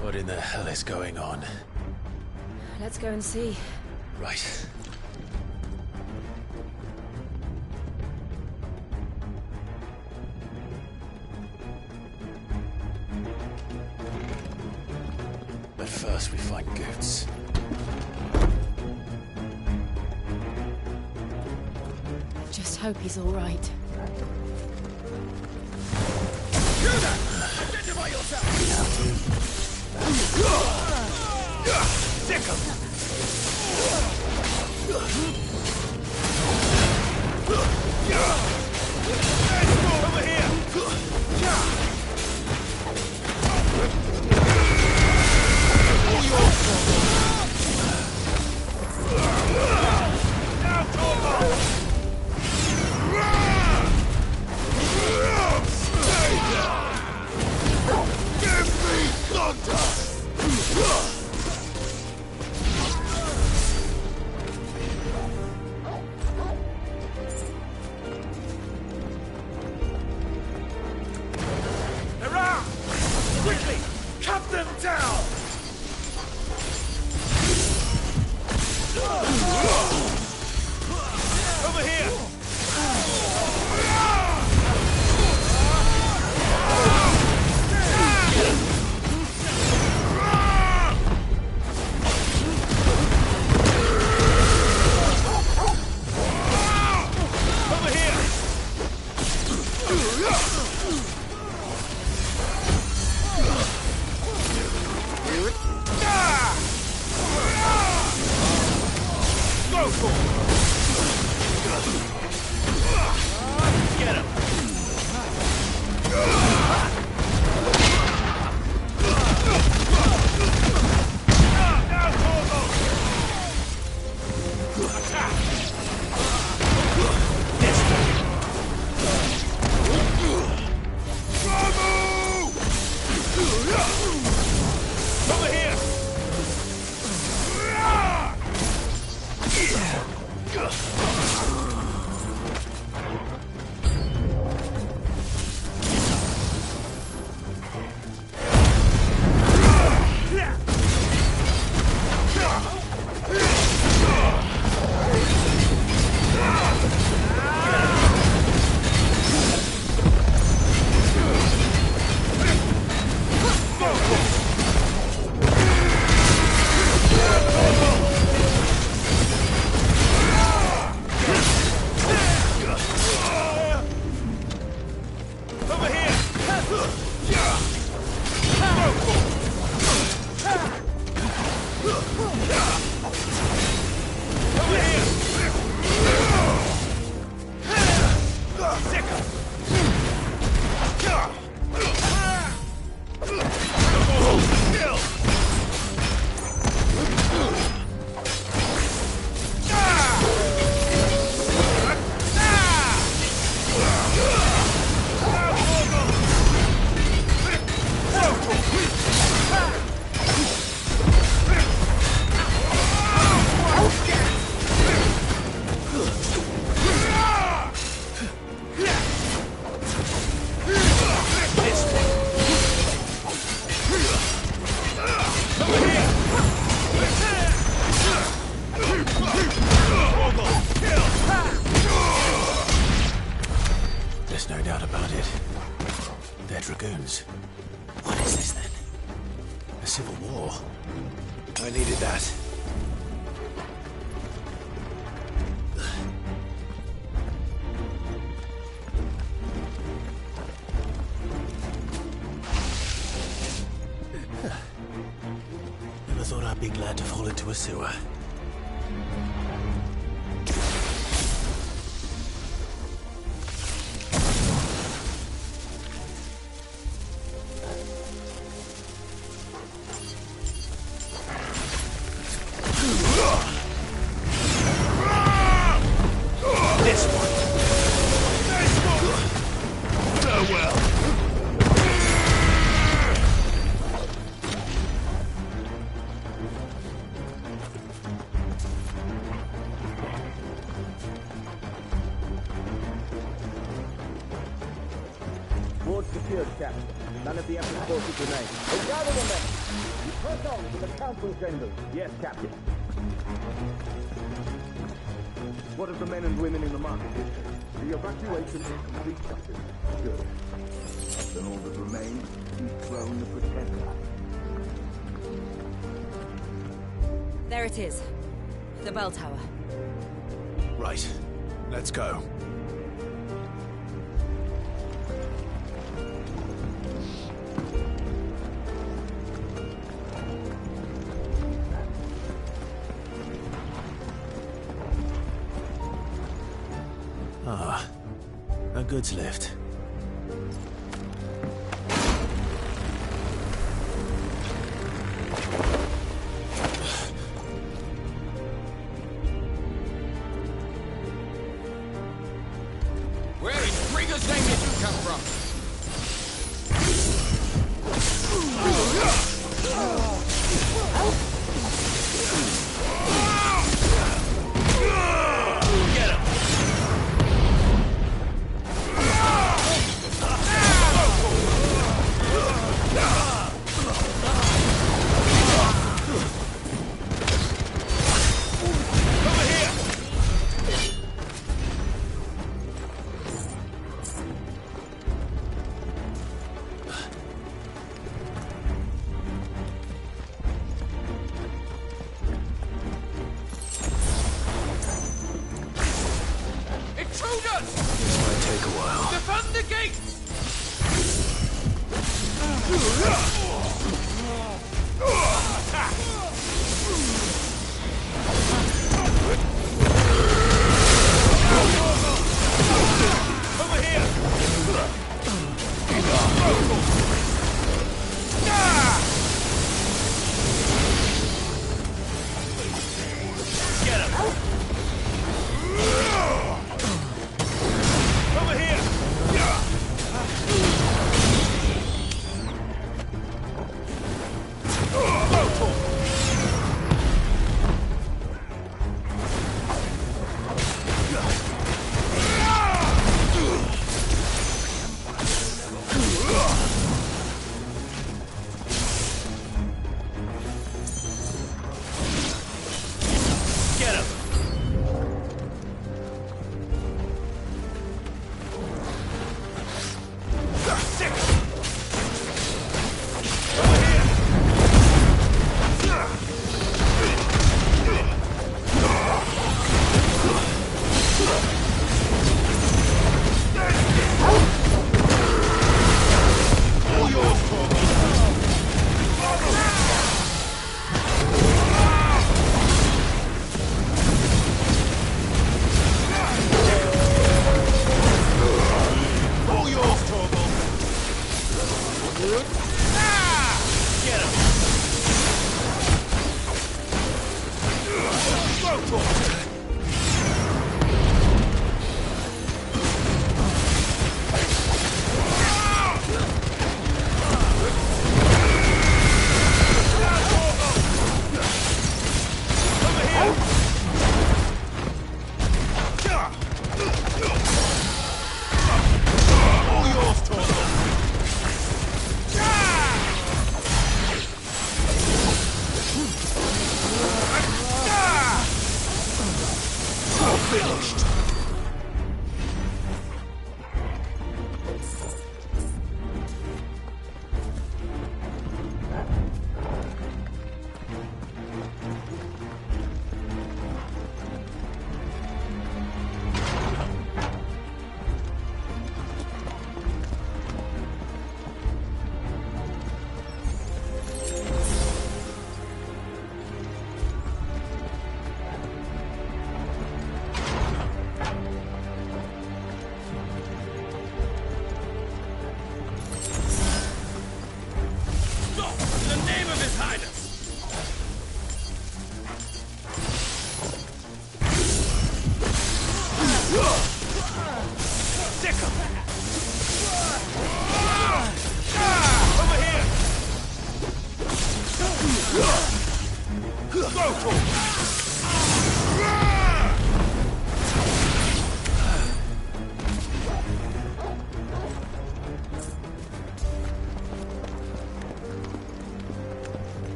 What in the hell is going on? Let's go and see. Right. But first we find Goots. Just hope he's all right. You there! Identify yourself! Sick 'em! Over here! Now, Torgo! Give me thunder! Hurrah! Quickly! Cut them down! Over here! Over here! Go for it! Get him! Now, Torgo! Attack! Over here! Over here! Over here! Sick 'em! Kill! There's no doubt about it. They're Dragoons. What is this then? A civil war? I needed that. thought I'd be glad to fall into a sewer. This one. Farewell. Ward secured, Captain. None of the Emperor's forces remain. They gather the men. You press on to the council chambers. Yes, Captain. What of the men and women in the market district? The evacuation is complete, Captain. Good. Then all that remains is to dethrone the Pretender. There it is. The bell tower. Right. Let's go. Ah, a goods lift. Where in Trigger's name did you come from? Get him!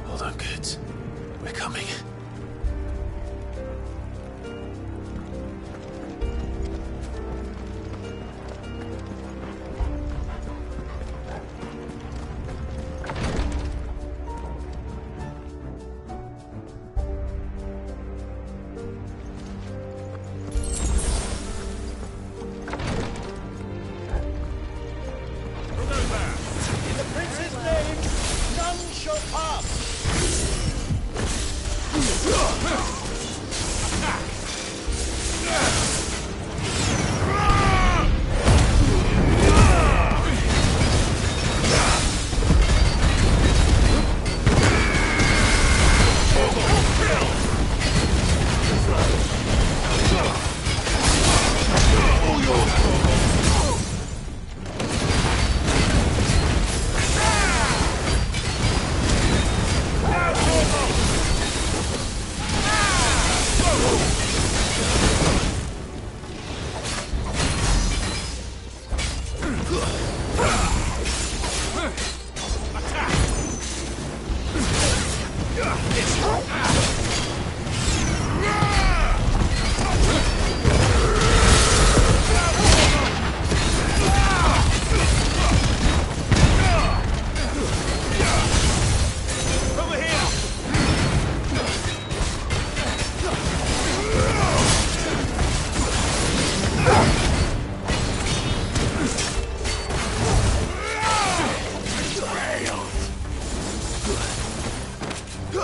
Hold on, kids. We're coming. In the prince's name, none shall pass!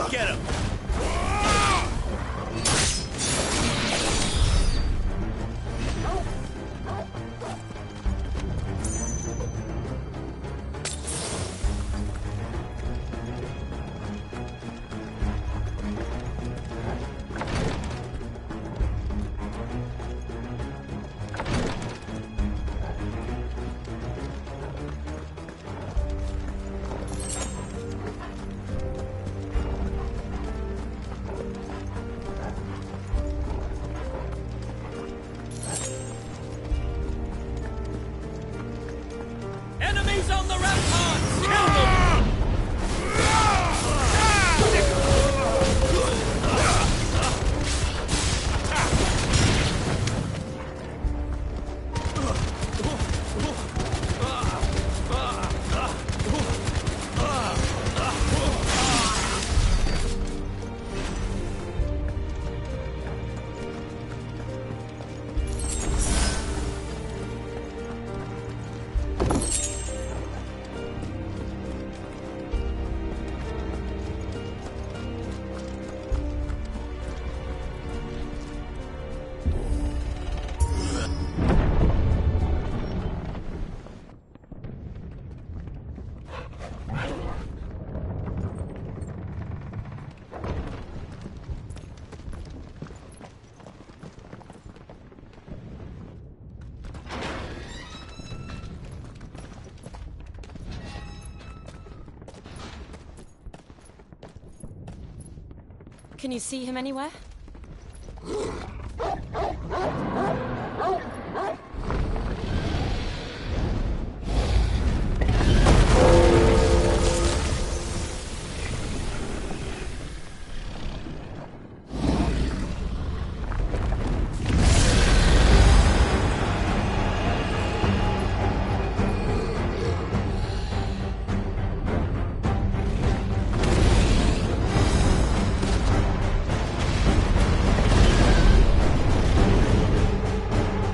Get him! Enemies on the ramparts! Kill them! Can you see him anywhere?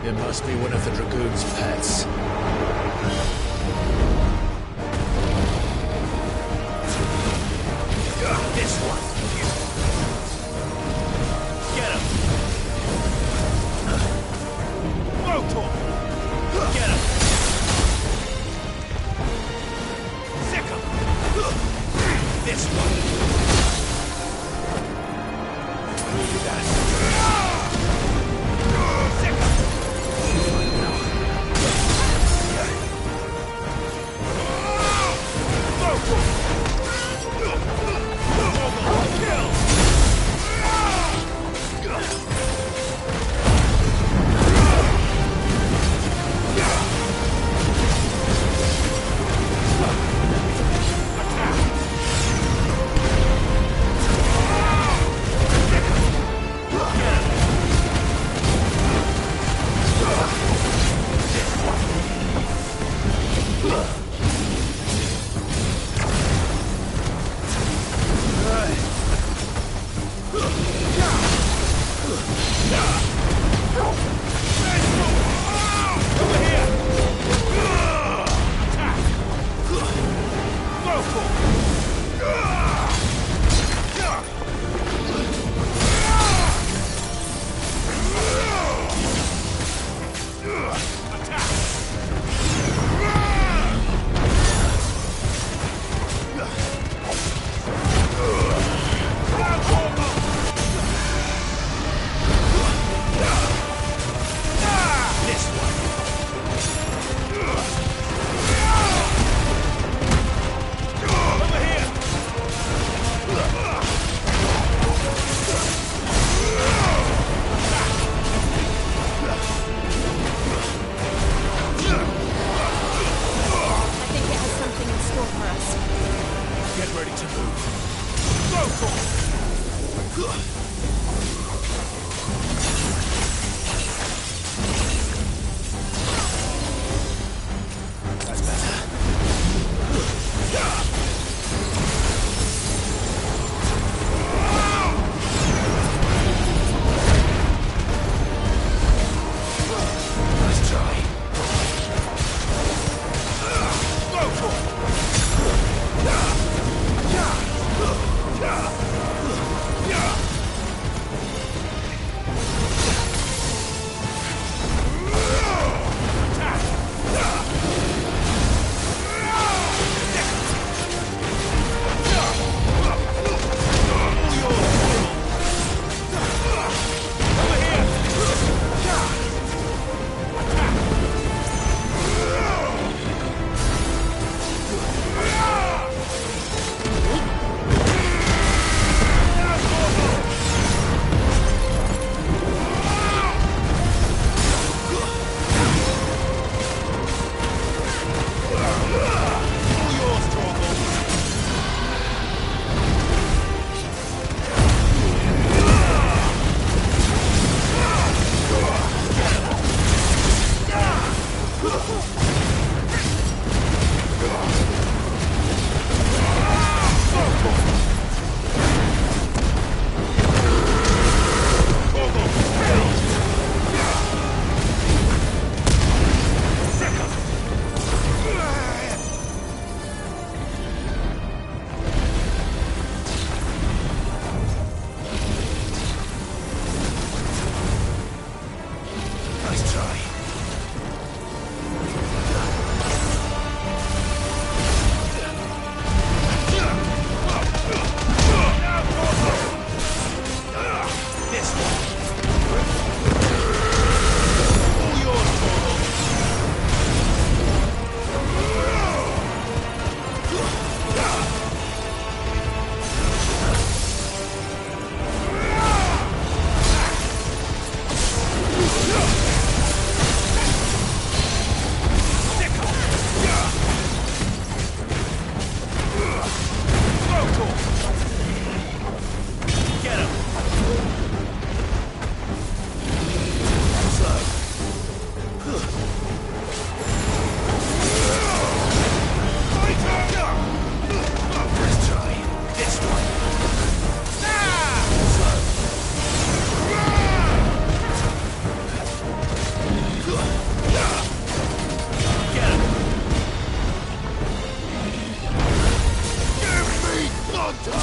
It must be one of the Dragoon's pets. This one! Get him! Rotor! Get him! Sick him! This one! Sick him! Nice try. This one. All yours, Mortal. Get him! Let's try this one. Get him! Give me thunder!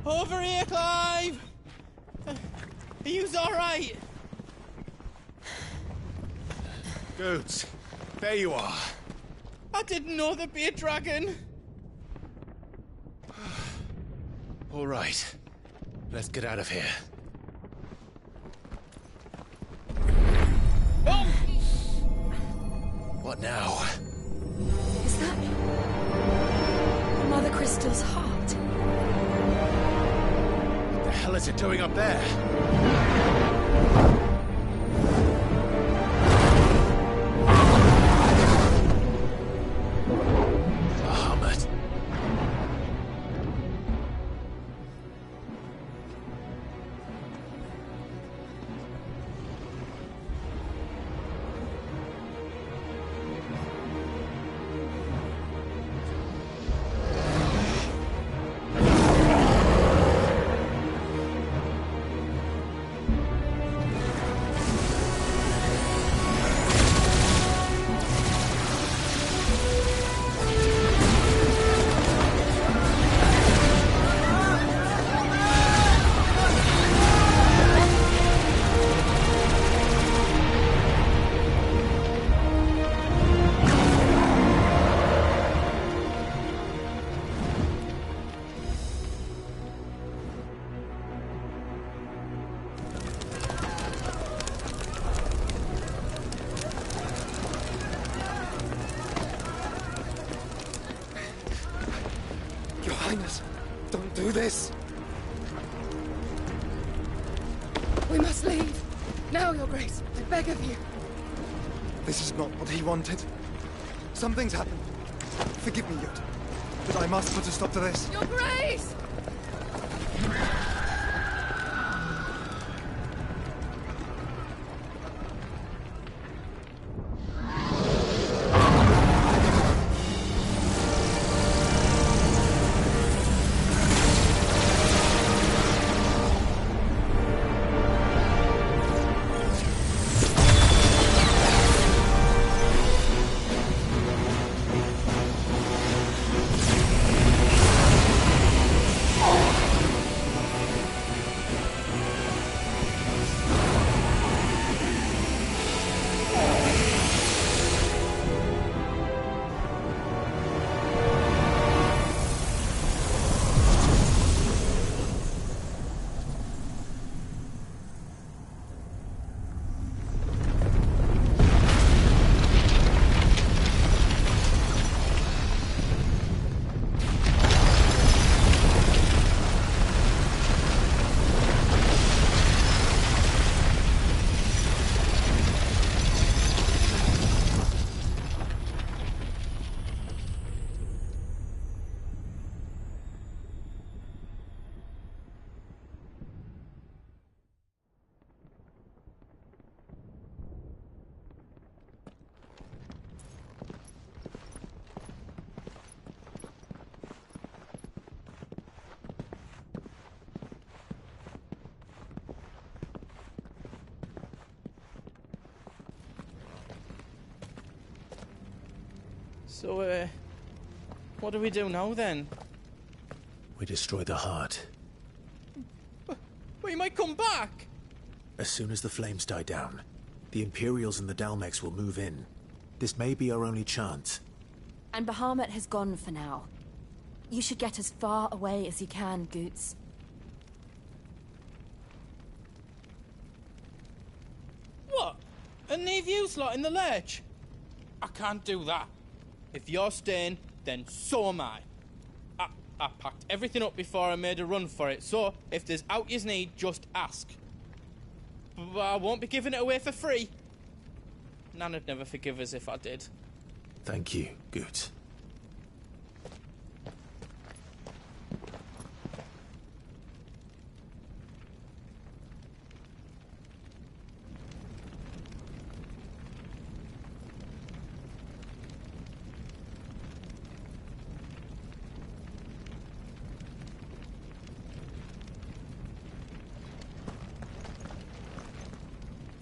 Over here, Clive! Are you alright? Goats, there you are. I didn't know there'd be a dragon. All right, let's get out of here. Oh! What now? Is that Mother Crystal's heart? What the hell is it doing up there? Bahamut. Your Highness, don't do this. We must leave. Now, Your Grace. I beg of you. This is not what he wanted. Something's happened. Forgive me, Yod, but I must put a stop to this. Your Grace! So, what do we do now, then? We destroy the heart. We might come back! As soon as the flames die down, the Imperials and the Dalmex will move in. This may be our only chance. And Bahamut has gone for now. You should get as far away as you can, Goots. What? And leave you lot in the lurch? I can't do that. If you're staying, then so am I. I packed everything up before I made a run for it, so if there's out yous need, just ask. But I won't be giving it away for free. Nan'd never forgive us if I did. Thank you, Goots.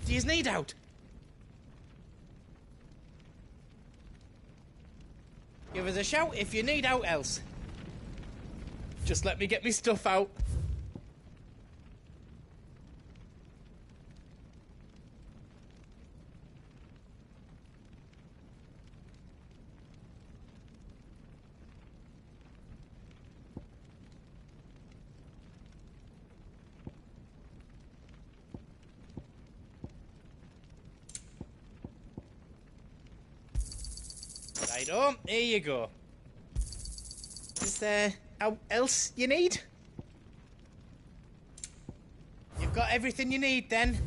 Do yous need out? Give us a shout if you need out else. Just let me get me stuff out. Righto, here you go. Is there out else you need? You've got everything you need then.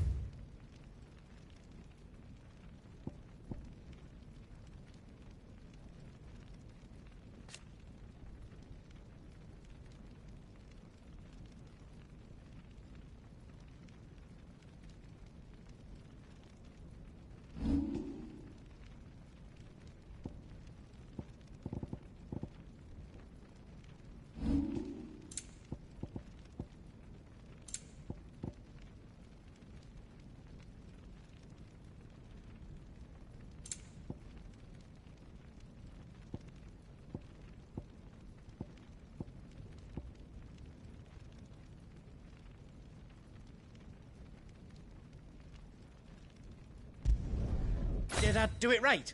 Did I do it right?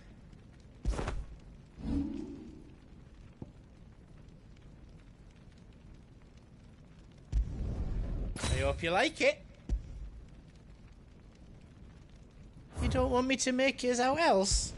I hope you like it. You don't want me to make yours out else?